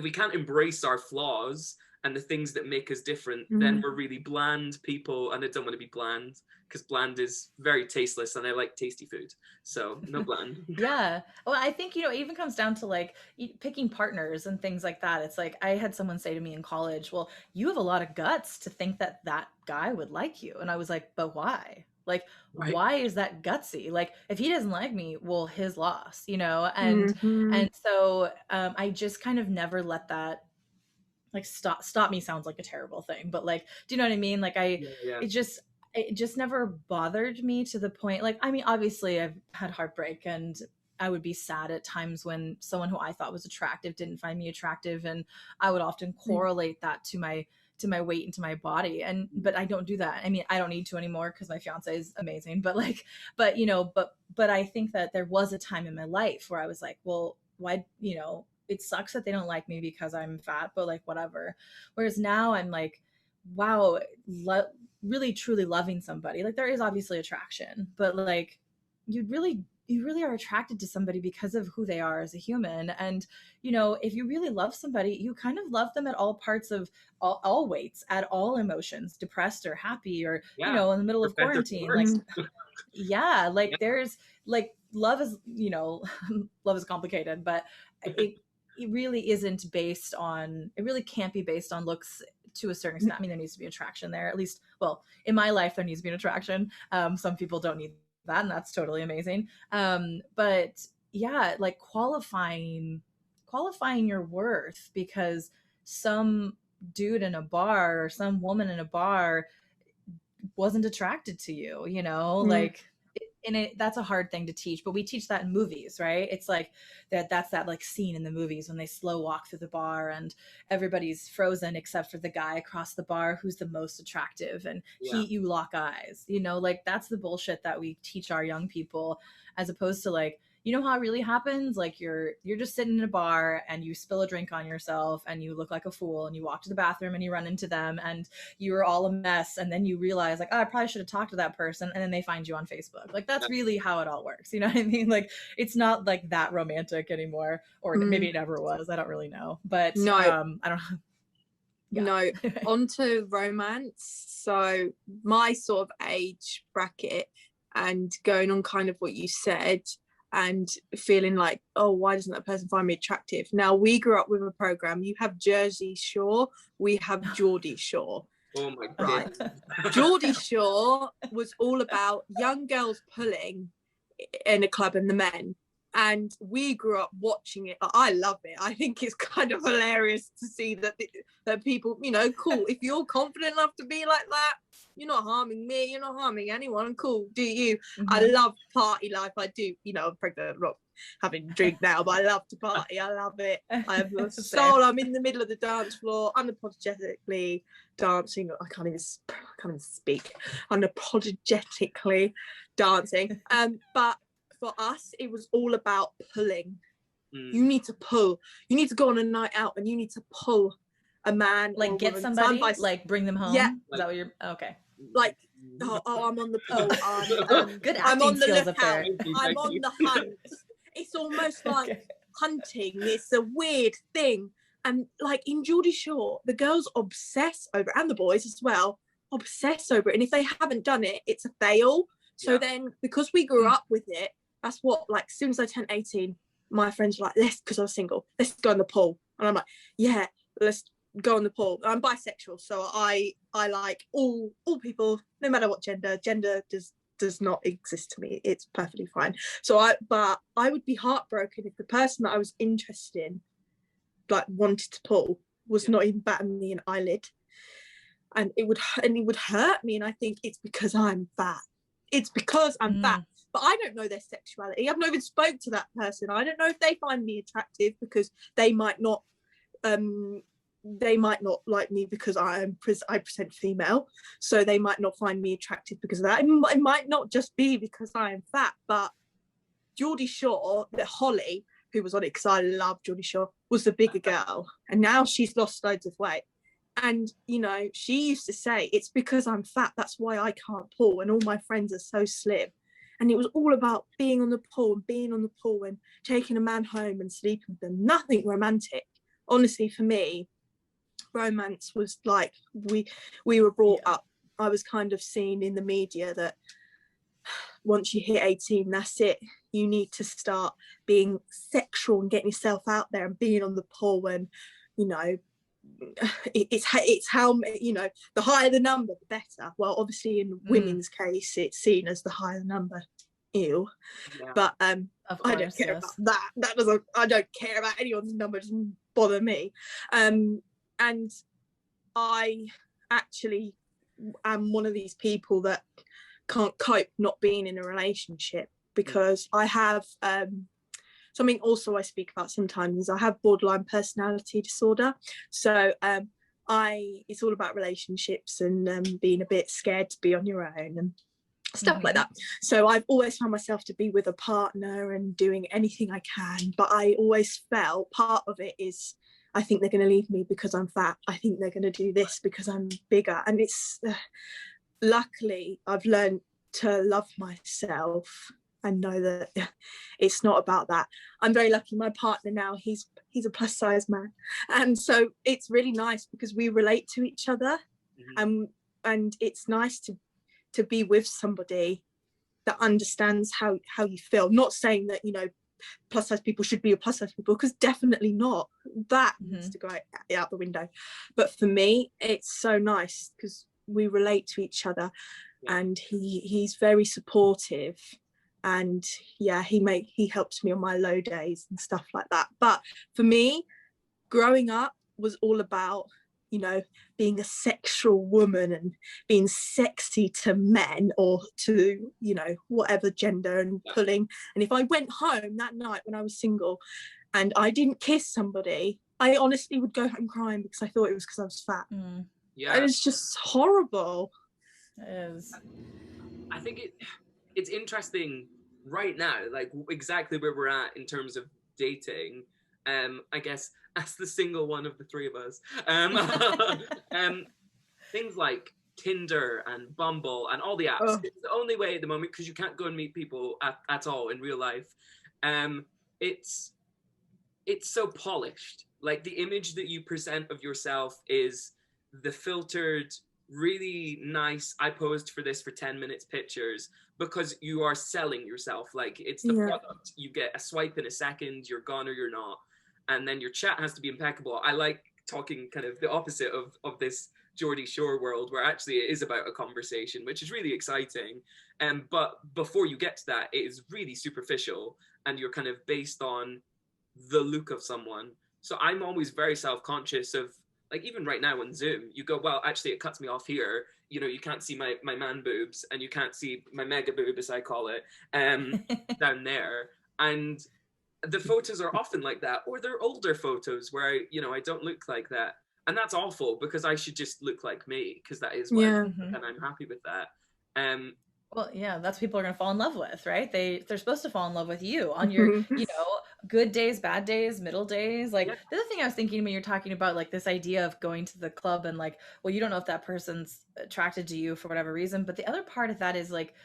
we can't embrace our flaws and the things that make us different, then we're really bland people. And I don't want to be bland, because bland is very tasteless and I like tasty food. So no bland. Yeah. Well, I think, you know, it even comes down to like picking partners and things like that. It's like, I had someone say to me in college, well, you have a lot of guts to think that that guy would like you. And I was like, but why? Like, why is that gutsy? Like, if he doesn't like me, well, his loss, you know? And, and so I just kind of never let that, like, stop me sounds like a terrible thing, but like, do you know what I mean? Like it just never bothered me to the point, like, I mean, obviously I've had heartbreak and I would be sad at times when someone who I thought was attractive didn't find me attractive. And I would often correlate that to my weight and to my body. But I don't do that. I mean, I don't need to anymore because my fiance is amazing, but you know, but I think that there was a time in my life where I was like, well, why, you know, it sucks that they don't like me because I'm fat, but like, whatever. Whereas now I'm like, wow, really truly loving somebody. Like, there is obviously attraction, but like, you really are attracted to somebody because of who they are as a human. And, you know, if you really love somebody, you kind of love them at all parts of all weights, at all emotions, depressed or happy, or, you know, in the middle of quarantine, like, like there's like, love is, you know, love is complicated, but it really isn't based on, it really can't be based on looks to a certain extent. I mean, there needs to be attraction there, at least, well, in my life, there needs to be an attraction. Some people don't need that, and that's totally amazing. But yeah, like qualifying your worth because some dude in a bar or some woman in a bar wasn't attracted to you, you know, like, and that's a hard thing to teach, but we teach that in movies, right? It's like that's that like scene in the movies when they slow walk through the bar and everybody's frozen except for the guy across the bar who's the most attractive, and you lock eyes, you know, like that's the bullshit that we teach our young people, as opposed to like, you know how it really happens? Like you're just sitting in a bar and you spill a drink on yourself and you look like a fool and you walk to the bathroom and you run into them and you're all a mess, and then you realize like, oh, I probably should have talked to that person, and then they find you on Facebook. Like that's really how it all works. You know what I mean? Like it's not like that romantic anymore, or maybe it never was. I don't really know. But no, I don't know. Yeah. No, onto romance. So my sort of age bracket, and going on kind of what you said, and feeling like, oh, why doesn't that person find me attractive? Now, we grew up with a program. You have Jersey Shore, we have Geordie Shore. Oh my right. God. Geordie Shore was all about young girls pulling in a club and the men. And we grew up watching it. I love it. I think it's kind of hilarious to see that people, you know, cool. If you're confident enough to be like that, you're not harming me. You're not harming anyone. Cool. Do you? I love party life. I do. You know, I'm pregnant. I'm not having a drink now, but I love to party. I love it. I have a soul. I'm in the middle of the dance floor, unapologetically dancing. I can't even speak. Unapologetically dancing. But for us, it was all about pulling. You need to pull. You need to go on a night out and you need to pull a man. Like get somebody, like bring them home? Yeah. Is that what you're, okay. Like, oh, I'm on the pull. Good acting I'm on the skills lookout. up there. I'm on the hunt. It's almost like hunting. It's a weird thing. And like in Geordie Shore, the girls obsess over it, and the boys as well, obsess over it. And if they haven't done it, it's a fail. So then, because we grew up with it, that's what, like, as soon as I turned 18, my friends were like, because I was single, let's go on the pool. And I'm like, yeah, let's go on the pool. I'm bisexual, so I like all people, no matter what gender does not exist to me. It's perfectly fine. So I would be heartbroken if the person that I was interested in, like, wanted to pull, was not even batting me an eyelid. And it would hurt me. And I think it's because I'm fat. It's because I'm fat. But I don't know their sexuality. I've not even spoke to that person. I don't know if they find me attractive, because they might not like me because I present female. So they might not find me attractive because of that. It might not just be because I am fat. But Geordie Shore, that Holly, who was on it, because I love Geordie Shore, was the bigger girl. And now she's lost loads of weight. And, you know, she used to say, it's because I'm fat, that's why I can't pull, and all my friends are so slim. And it was all about being on the pool and taking a man home and sleeping with them. Nothing romantic. Honestly, for me, romance was like, we were brought up. I was kind of seen in the media that once you hit 18, that's it. You need to start being sexual and getting yourself out there and being on the pool, and, you know, it's how, you know, the higher the number, the better. Well, obviously in women's case, it's seen as the higher the number. Ew. But I don't care about that. I don't care about anyone's number. It doesn't bother me. And I actually am one of these people that can't cope not being in a relationship, because I have something also I speak about sometimes. I have borderline personality disorder. So it's all about relationships and being a bit scared to be on your own and stuff like that. So I've always found myself to be with a partner and doing anything I can. But I always felt part of it is, I think they're going to leave me because I'm fat. I think they're going to do this because I'm bigger. And it's luckily I've learned to love myself and know that it's not about that. I'm very lucky. My partner now, he's a plus size man, and so it's really nice because we relate to each other, and it's nice to be with somebody that understands how you feel. Not saying that, you know, plus size people should be with plus size people, because definitely not. That needs to go out the window. But for me, it's so nice because we relate to each other, and he's very supportive. And he helps me on my low days and stuff like that. But for me, growing up was all about you know, being a sexual woman and being sexy to men or to, you know, whatever gender and pulling. And if I went home that night when I was single and I didn't kiss somebody, I honestly would go home crying because I thought it was because I was fat. Yeah. And it's just horrible. It is. I think it's interesting right now, like exactly where we're at in terms of dating. I guess as the single one of the three of us, things like Tinder and Bumble and all the apps. It's the only way at the moment because you can't go and meet people at all in real life. It's so polished. Like the image that you present of yourself is the filtered, really nice, I posed for this for 10 minutes pictures, because you are selling yourself. Like it's the product. You get a swipe in a second, you're gone or you're not. And then your chat has to be impeccable. I like talking kind of the opposite of this Geordie Shore world, where actually it is about a conversation, which is really exciting. But before you get to that, it is really superficial and you're kind of based on the look of someone. So I'm always very self-conscious of, like, even right now on Zoom, you go, well, actually it cuts me off here. You know, you can't see my man boobs and you can't see my mega boob, as I call it, down there. And the photos are often like that, or they're older photos where I don't look like that. And that's awful because I should just look like me, because that is what and I'm happy with that. Well, yeah, that's what people are going to fall in love with, right? They're supposed to fall in love with you on your, good days, bad days, middle days. Like the other thing I was thinking when you're talking about like this idea of going to the club and like, well, you don't know if that person's attracted to you for whatever reason. But the other part of that is like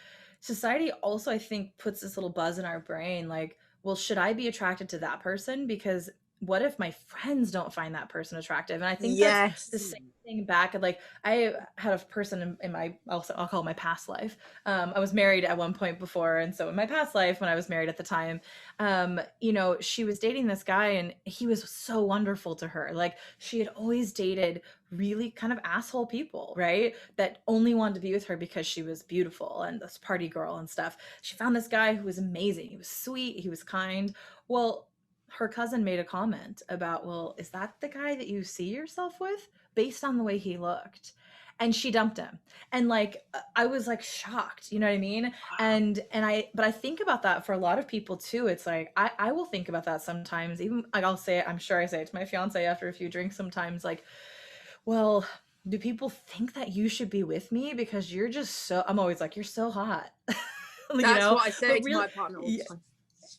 society also, I think, puts this little buzz in our brain. Like, well, should I be attracted to that person? Because what if my friends don't find that person attractive? And I think that's the same thing back. Like I had a person in my, I'll call it my past life. I was married at one point before. And so in my past life, when I was married at the time, she was dating this guy and he was so wonderful to her. Like she had always dated really kind of asshole people, right? That only wanted to be with her because she was beautiful and this party girl and stuff. She found this guy who was amazing. He was sweet. He was kind. Well, her cousin made a comment about, well, is that the guy that you see yourself with based on the way he looked? And she dumped him. And like, I was like shocked, you know what I mean? But I think about that for a lot of people too. It's like, I will think about that sometimes, even like I'll say it, I'm sure I say it to my fiance after a few drinks sometimes, like, well, do people think that you should be with me? Because you're just I'm always like, you're so hot. That's what I say to my partner all the time.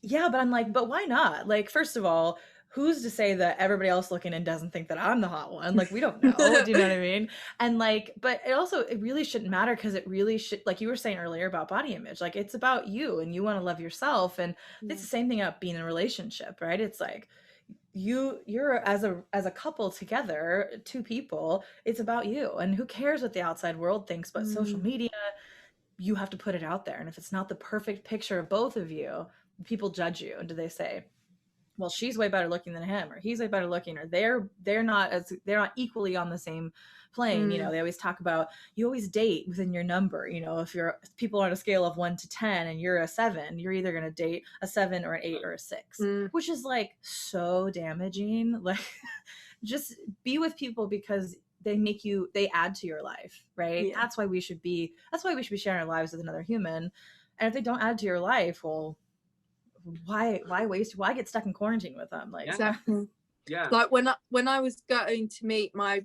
Yeah, but I'm like, but why not? Like, first of all, who's to say that everybody else looking in doesn't think that I'm the hot one? Like, we don't know. Do you know what I mean? And like, but it really shouldn't matter, because it really should, like you were saying earlier about body image, like it's about you and you want to love yourself. And it's the same thing about being in a relationship, right? It's like you're as a couple together, two people, it's about you. And who cares what the outside world thinks? But social media, you have to put it out there. And if it's not the perfect picture of both of you, people judge you. And do they say, well, she's way better looking than him, or he's way better looking, or they're not equally on the same plane. They always talk about, you always date within your number. If people are on a scale of 1 to 10 and you're a 7, you're either going to date a 7 or an 8 or a 6, which is like so damaging. Like just be with people because they add to your life, right? That's why we should be sharing our lives with another human. And if they don't add to your life, well, why get stuck in quarantine with them? Like exactly. Like when I was going to meet my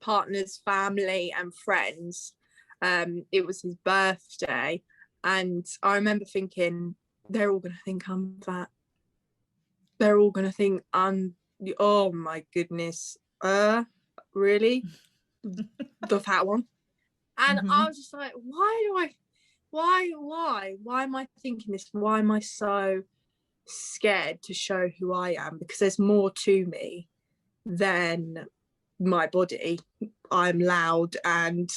partner's family and friends, it was his birthday, and I remember thinking, they're all gonna think I'm fat. They're all gonna think I'm, oh my goodness, really, the fat one. And I was just like, why am I thinking this? Why am I so scared to show who I am? Because there's more to me than my body. I'm loud, and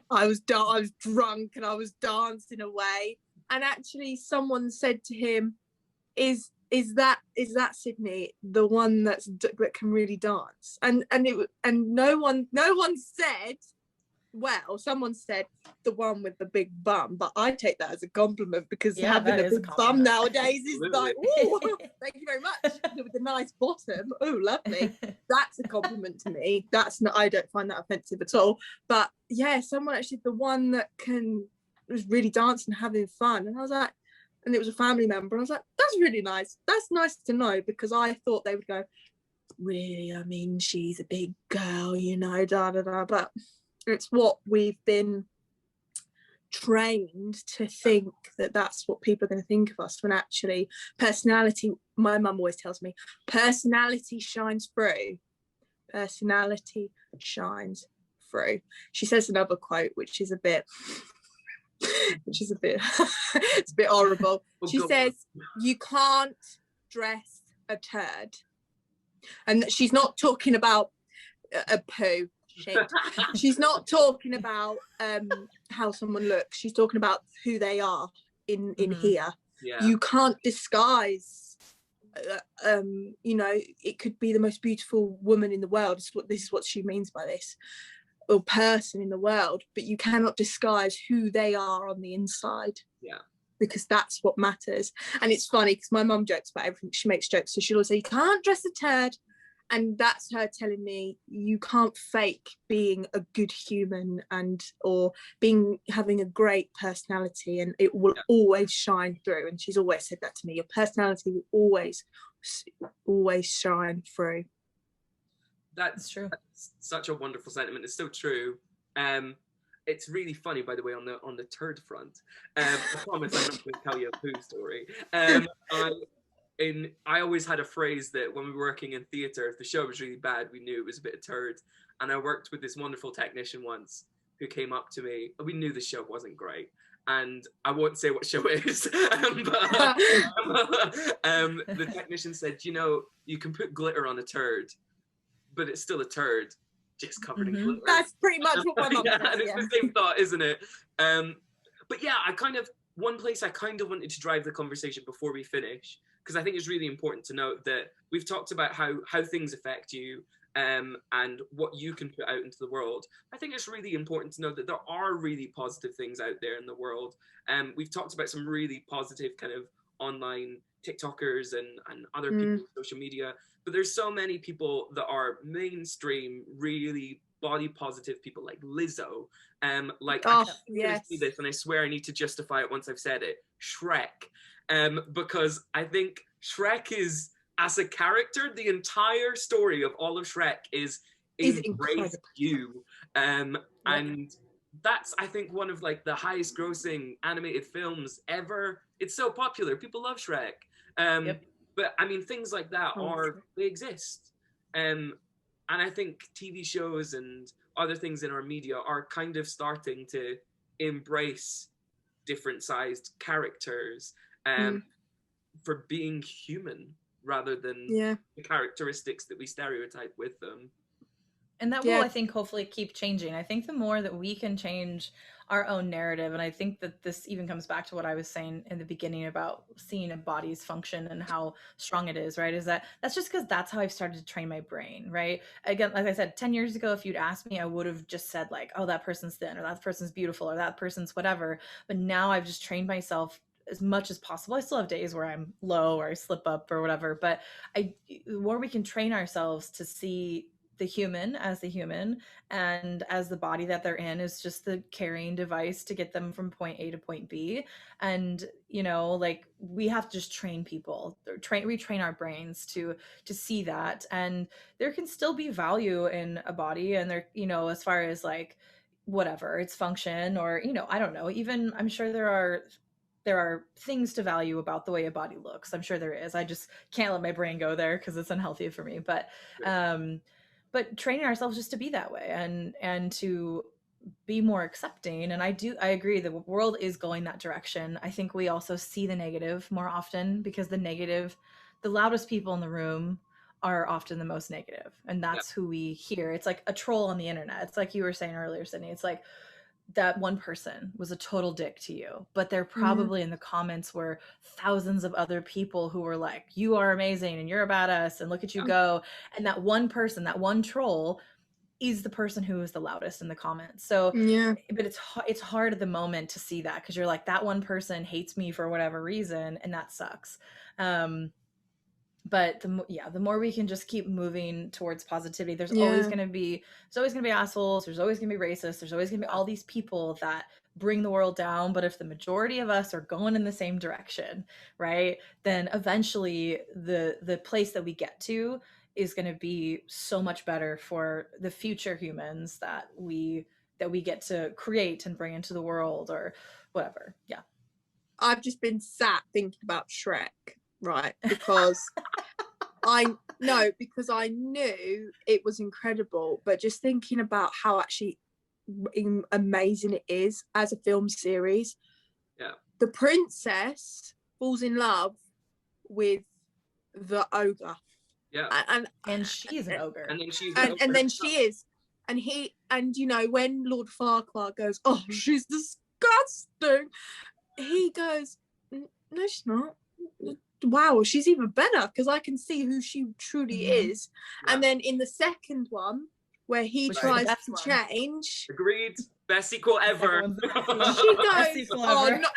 I was drunk, and I was dancing away. And actually someone said to him, is that Sydney, the one that can really dance? And no one said well, someone said the one with the big bum, but I take that as a compliment because Yeah, having that a is a big bum compliment. nowadays is Absolutely. like, oh, thank you very much. With a nice bottom, oh, lovely. That's a compliment to me. That's not, I don't find that offensive at all. But yeah, someone actually, the one that was really dancing, having fun, and I was like, and it was a family member, and I was like, that's really nice. That's nice to know, because I thought they would go, really, I mean, she's a big girl, you know, da da da. But it's what we've been trained to think, that that's what people are going to think of us, when actually personality, my mum always tells me, personality shines through. Personality shines through. She says another quote which is a bit it's a bit horrible. She says, you can't dress a turd. And she's not talking about a poo. She's not talking about how someone looks. She's talking about who they are in here. Yeah. You can't disguise. You know, it could be the most beautiful woman in the world. This is what she means by this, or person in the world, but you cannot disguise who they are on the inside. Yeah. Because that's what matters. And it's funny because my mum jokes about everything. She makes jokes, so she'll always say, you can't dress a turd. And that's her telling me, you can't fake being a good human or having a great personality, and it will always shine through. And she's always said that to me. Your personality will always shine through. That's true. That's such a wonderful sentiment. It's so true. It's really funny, by the way, on the turd front. I promise I'm not going to tell you a poo story. I always had a phrase that when we were working in theatre, if the show was really bad, we knew it was a bit of turd. And I worked with this wonderful technician once who came up to me. We knew the show wasn't great. And I won't say what show it is. The technician said, you know, you can put glitter on a turd, but it's still a turd, just covered in glitter. That's pretty much what my mum says. And it's the same thought, isn't it? But yeah, one place I kind of wanted to drive the conversation before we finish, because I think it's really important to note that we've talked about how things affect you and what you can put out into the world. I think it's really important to know that there are really positive things out there in the world. We've talked about some really positive kind of online TikTokers and other people on social media, but there's so many people that are mainstream, really body positive people, like Lizzo. I see this, and I swear I need to justify it once I've said it. Shrek. Because I think Shrek is, as a character, the entire story of all of Shrek is embrace you. And that's, I think, one of like the highest grossing animated films ever. It's so popular. People love Shrek. But I mean, things like that they exist. And I think TV shows and other things in our media are kind of starting to embrace different sized characters for being human rather than the characteristics that we stereotype with them. And that will, I think, hopefully keep changing. I think the more that we can change our own narrative, and I think that this even comes back to what I was saying in the beginning about seeing a body's function and how strong it is, right? Is that's just because that's how I've started to train my brain, right? Again, like I said, 10 years ago, if you'd asked me, I would have just said like, oh, that person's thin, or that person's beautiful, or that person's whatever. But now I've just trained myself as much as possible. I still have days where I'm low or I slip up or whatever, but the more we can train ourselves to see the human as the human, and as the body that they're in is just the carrying device to get them from point A to point B. And, you know, like we have to just train people, retrain our brains to see that. And there can still be value in a body, and there, you know, as far as like whatever its function, or, you know, I don't know, even I'm sure there are things to value about the way a body looks. I'm sure there is. I just can't let my brain go there because it's unhealthy for me. But training ourselves just to be that way and to be more accepting. And I agree, the world is going that direction. I think we also see the negative more often, because the loudest people in the room are often the most negative. And that's who we hear. It's like a troll on the internet. It's like you were saying earlier, Sydney. It's like that one person was a total dick to you, but they're probably in the comments were thousands of other people who were like, you are amazing and you're a badass and look at you go. And that one person, that one troll is the person who is the loudest in the comments. So Yeah. but it's hard at the moment to see that, because you're like, that one person hates me for whatever reason, and that sucks. But the more we can just keep moving towards positivity, there's always going to be assholes, there's always going to be racists, there's always going to be all these people that bring the world down. But if the majority of us are going in the same direction, right, then eventually the place that we get to is going to be so much better for the future humans that we get to create and bring into the world, or whatever. Yeah. I've just been sat thinking about Shrek, right? Because I knew it was incredible, but just thinking about how actually amazing it is as a film series. Yeah. The princess falls in love with the ogre. Yeah. And she's an ogre. And then she's and then she is. And you know, when Lord Farquaad goes, "Oh, she's disgusting," he goes, "No, she's not. Wow, she's even better, because I can see who she truly is." Yeah. And then in the second one, where he tries to change, agreed, best sequel ever. She goes, "Oh, no,"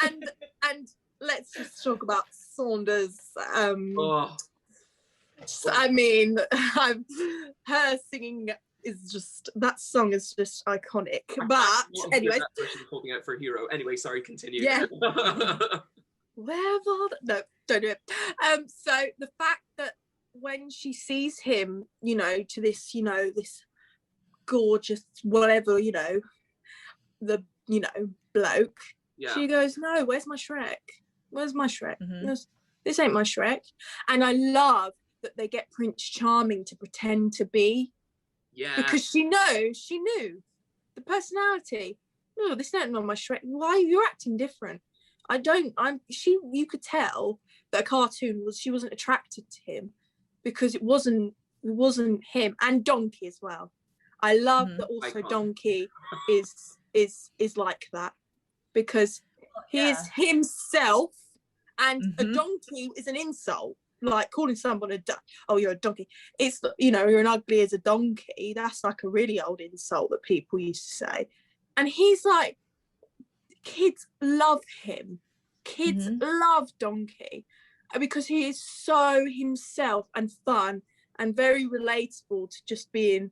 and let's just talk about Saunders. I mean, her singing is just, that song is just iconic. But anyway, holding out for a hero. Anyway, sorry, continue. Yeah. No, don't do it. So the fact that when she sees him, you know, to this, you know, this gorgeous whatever, you know, the, you know, bloke, she goes, "No, where's my Shrek? Where's my Shrek? This ain't my Shrek." And I love that they get Prince Charming to pretend to be, because she knew the personality. "No, this ain't not my Shrek. Why you're acting different?" You could tell that a cartoon she wasn't attracted to him, because it wasn't him. And Donkey as well. I love that also Donkey is like that, because he is himself, and a donkey is an insult. Like calling someone you're a donkey. It's, you know, you're an ugly as a donkey. That's like a really old insult that people used to say. And he's like, kids love him. Kids love Donkey, because he is so himself and fun and very relatable to just being,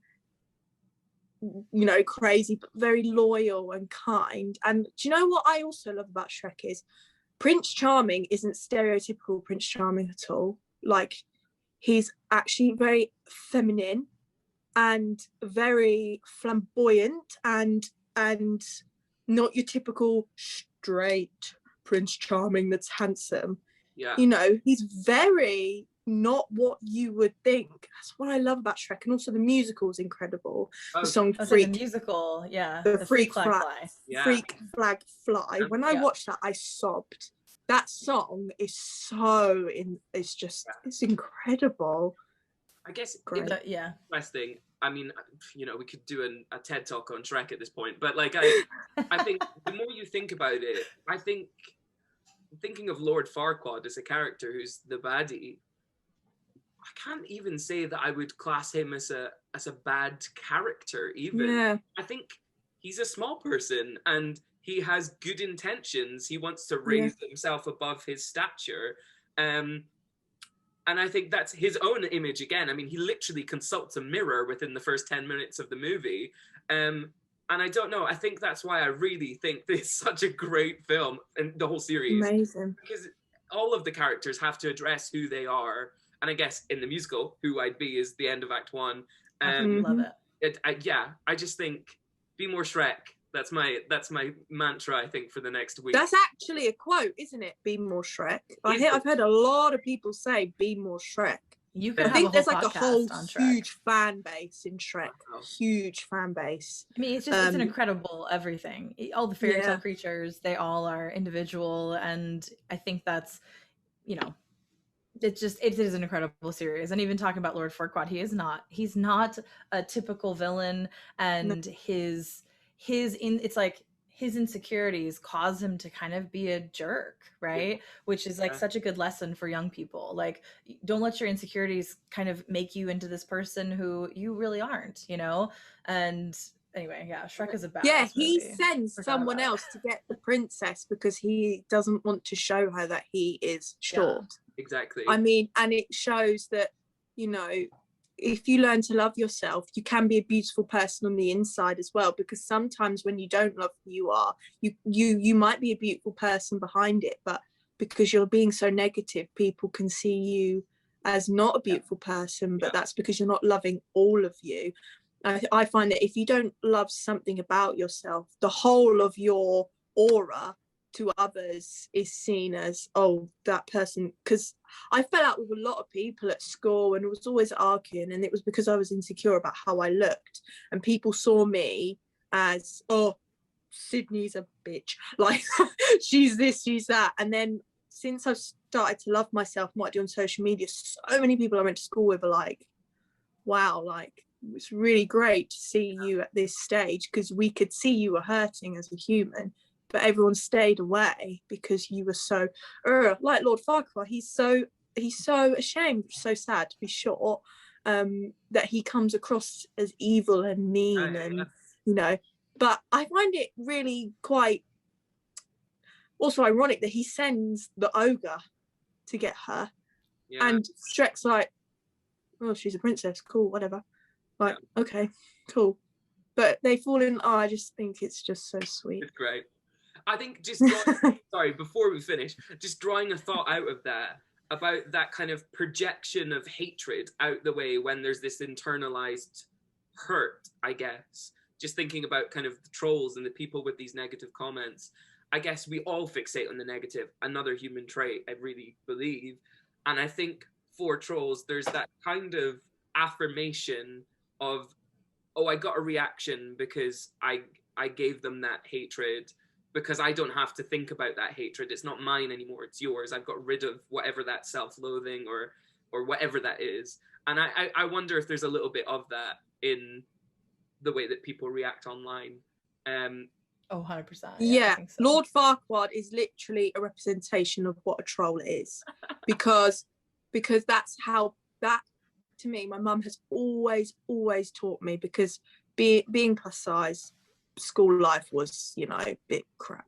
you know, crazy, but very loyal and kind. And do you know what I also love about Shrek is Prince Charming isn't stereotypical Prince Charming at all. Like, he's actually very feminine and very flamboyant and not your typical straight Prince Charming that's handsome. Yeah. You know, he's very not what you would think. That's what I love about Shrek. And also the musical is incredible. The song Freak. The musical, The Freak Flag Fly. Yeah. Freak Flag Fly. When I watched that, I sobbed. That song is it's incredible. I guess interesting. I mean, you know, we could do a TED talk on Shrek at this point, but like, I think the more you think about it, I think thinking of Lord Farquaad as a character who's the baddie, I can't even say that I would class him as a bad character even. Yeah. I think he's a small person and he has good intentions. He wants to raise himself above his stature. And I think that's his own image again. I mean, he literally consults a mirror within the first 10 minutes of the movie. And I don't know, I think that's why I really think this is such a great film, and the whole series. Amazing. Because all of the characters have to address who they are. And I guess in the musical, Who I'd Be is the end of Act 1. Love it. I just think, be more Shrek. That's my mantra, I think, for the next week. That's actually a quote, isn't it? Be more Shrek. I've heard a lot of people say, be more Shrek. I think there's like a whole huge fan base in Shrek. Huge fan base. I mean, it's an incredible everything. All the fairy tale creatures, they all are individual. And I think that's, you know, it is an incredible series. And even talking about Lord Farquaad, he's not a typical villain, and his his insecurities cause him to kind of be a jerk, right? Which is like such a good lesson for young people. Like, don't let your insecurities kind of make you into this person who you really aren't, you know? And anyway, yeah, Shrek is a badass Yeah, he movie. sends someone else to get the princess because he doesn't want to show her that he is short. Yeah, exactly. I mean, and it shows that, you know, if you learn to love yourself, you can be a beautiful person on the inside as well, because sometimes when you don't love who you are, you might be a beautiful person behind it, but because you're being so negative, people can see you as not a beautiful person, but that's because you're not loving all of you. I find that if you don't love something about yourself, the whole of your aura to others is seen as, oh, that person. Because I fell out with a lot of people at school and was always arguing, and it was because I was insecure about how I looked, and people saw me as, oh, Sydney's a bitch, like she's this, she's that. And then since I've started to love myself, what I do on social media, so many people I went to school with are like, wow, like it's really great to see you at this stage, because we could see you were hurting as a human, but everyone stayed away because you were so like Lord Farquhar. He's so ashamed, so sad to be short, that he comes across as evil and mean, and you know. But I find it really quite also ironic that he sends the ogre to get her, and Shrek's like, oh, she's a princess, cool, whatever. Like, okay, cool. But they fall in. Oh, I just think it's just so sweet. It's great. I think just sorry, before we finish, just drawing a thought out of that about that kind of projection of hatred out the way when there's this internalized hurt, I guess. Just thinking about kind of the trolls and the people with these negative comments. I guess we all fixate on the negative, another human trait, I really believe. And I think for trolls, there's that kind of affirmation of, oh, I got a reaction because I gave them that hatred, because I don't have to think about that hatred. It's not mine anymore, it's yours. I've got rid of whatever that self-loathing or whatever that is. And I wonder if there's a little bit of that in the way that people react online. 100%. Yeah, I think so. Lord Farquaad is literally a representation of what a troll is, because that's how, that to me, my mum has always taught me, because being plus size, school life was, you know, a bit crap,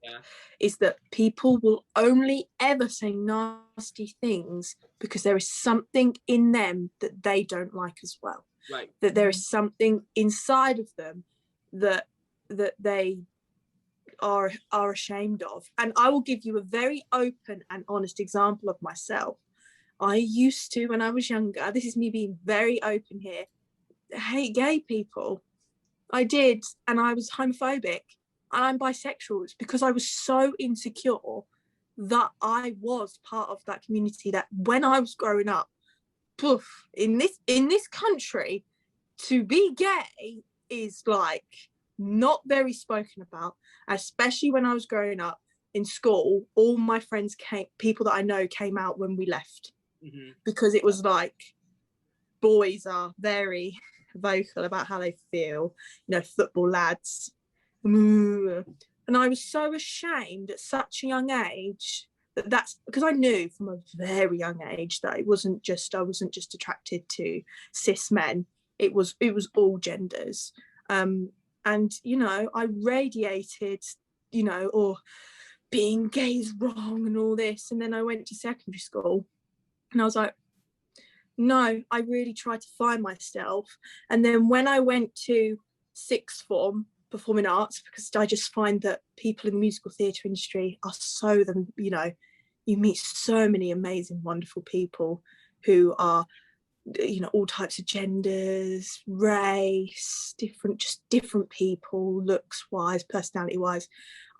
is that people will only ever say nasty things because there is something in them that they don't like as well. Right. That there is something inside of them that they are ashamed of. And I will give you a very open and honest example of myself. I used to, when I was younger, this is me being very open here, hate gay people. I did, and I was homophobic, and I'm bisexual. It's because I was so insecure that I was part of that community, that when I was growing up, poof, in this country, to be gay is like not very spoken about, especially when I was growing up in school. All my friends people that I know came out when we left, because it was like, boys are very vocal about how they feel, you know, football lads. And I was so ashamed at such a young age that's because I knew from a very young age that I wasn't just attracted to cis men. It was all genders. And you know, I radiated, you know, or being gay is wrong and all this. And then I went to secondary school and I was like, no, I really tried to find myself. And then when I went to sixth form, performing arts, because I just find that people in the musical theatre industry are so, you know, you meet so many amazing, wonderful people who are, you know, all types of genders, race, different people, looks wise, personality wise.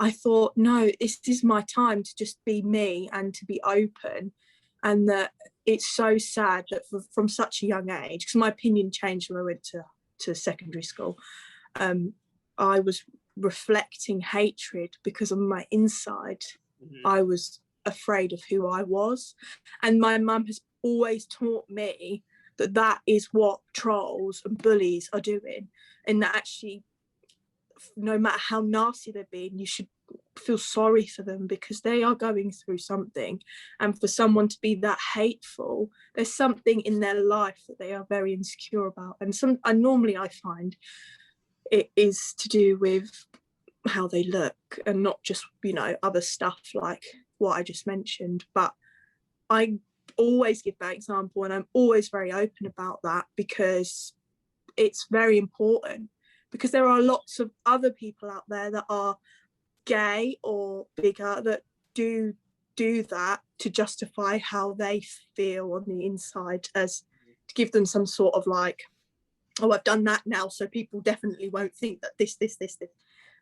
I thought, no, this is my time to just be me and to be open. And that it's so sad that from such a young age, because my opinion changed when I went to secondary school, I was reflecting hatred because on my inside, I was afraid of who I was. And my mum has always taught me that is what trolls and bullies are doing, and that actually no matter how nasty they're being, you should feel sorry for them, because they are going through something. And for someone to be that hateful, there's something in their life that they are very insecure about. And normally I find it is to do with how they look, and not just, other stuff like what I just mentioned. But I always give that example, and I'm always very open about that, because it's very important. Because there are lots of other people out there that are gay or bigger that do that to justify how they feel on the inside, as to give them some sort of like, oh, I've done that now, so people definitely won't think that this.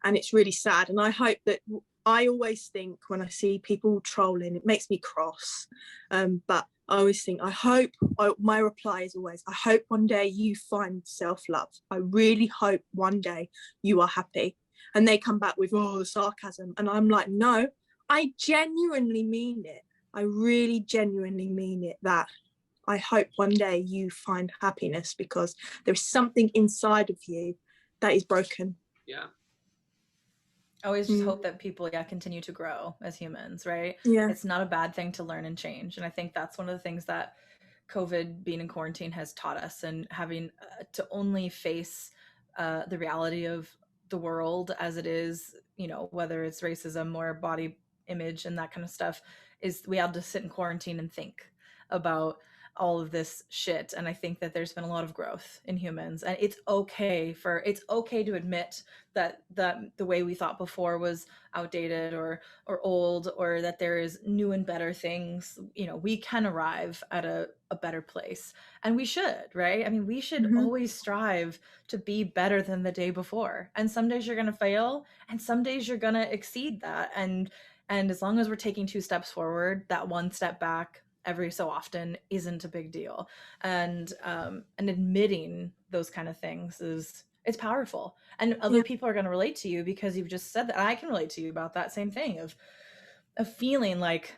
And it's really sad. And I hope that, I always think when I see people trolling, it makes me cross. But I always think, my reply is always, I hope one day you find self-love. I really hope one day you are happy. And they come back with, oh, the sarcasm. And I'm like, no, I genuinely mean it. I really genuinely mean it, that I hope one day you find happiness, because there's something inside of you that is broken. Yeah. I always just hope that people, continue to grow as humans, right? Yeah. It's not a bad thing to learn and change. And I think that's one of the things that COVID, being in quarantine, has taught us, and having to only face the reality of the world as it is, whether it's racism or body image and that kind of stuff, is we had to sit in quarantine and think about all of this shit. And I think that there's been a lot of growth in humans, and it's okay to admit that the way we thought before was outdated or old, or that there is new and better things. We can arrive at a better place, and we should, right? I mean, we should always strive to be better than the day before. And some days you're going to fail, and some days you're going to exceed that. And as long as we're taking 2 steps forward, that 1 step back every so often isn't a big deal. And admitting those kind of things it's powerful. And other people are going to relate to you, because you've just said that. I can relate to you about that same thing of feeling like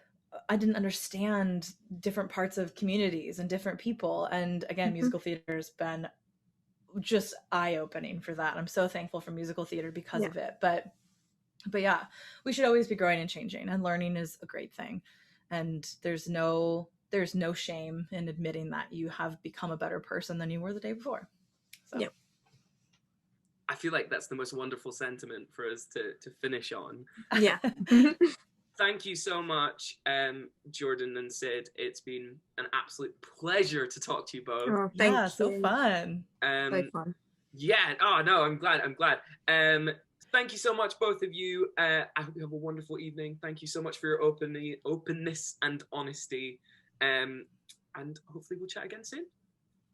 I didn't understand different parts of communities and different people. And again, musical theater has been just eye-opening for that. I'm so thankful for musical theater because of it. But yeah, we should always be growing and changing, and learning is a great thing. And there's no shame in admitting that you have become a better person than you were the day before. So I feel like that's the most wonderful sentiment for us to finish on. Yeah. Thank you so much, Jordan and Sid. It's been an absolute pleasure to talk to you both. Oh, thank you. So fun. So fun. Yeah. Oh no, I'm glad. Thank you so much, both of you. I hope you have a wonderful evening. Thank you so much for your openness and honesty. And hopefully we'll chat again soon.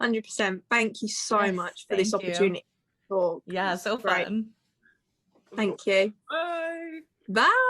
100%. Thank you so much for this opportunity. Yeah, so fun. Thank you. Bye. Bye.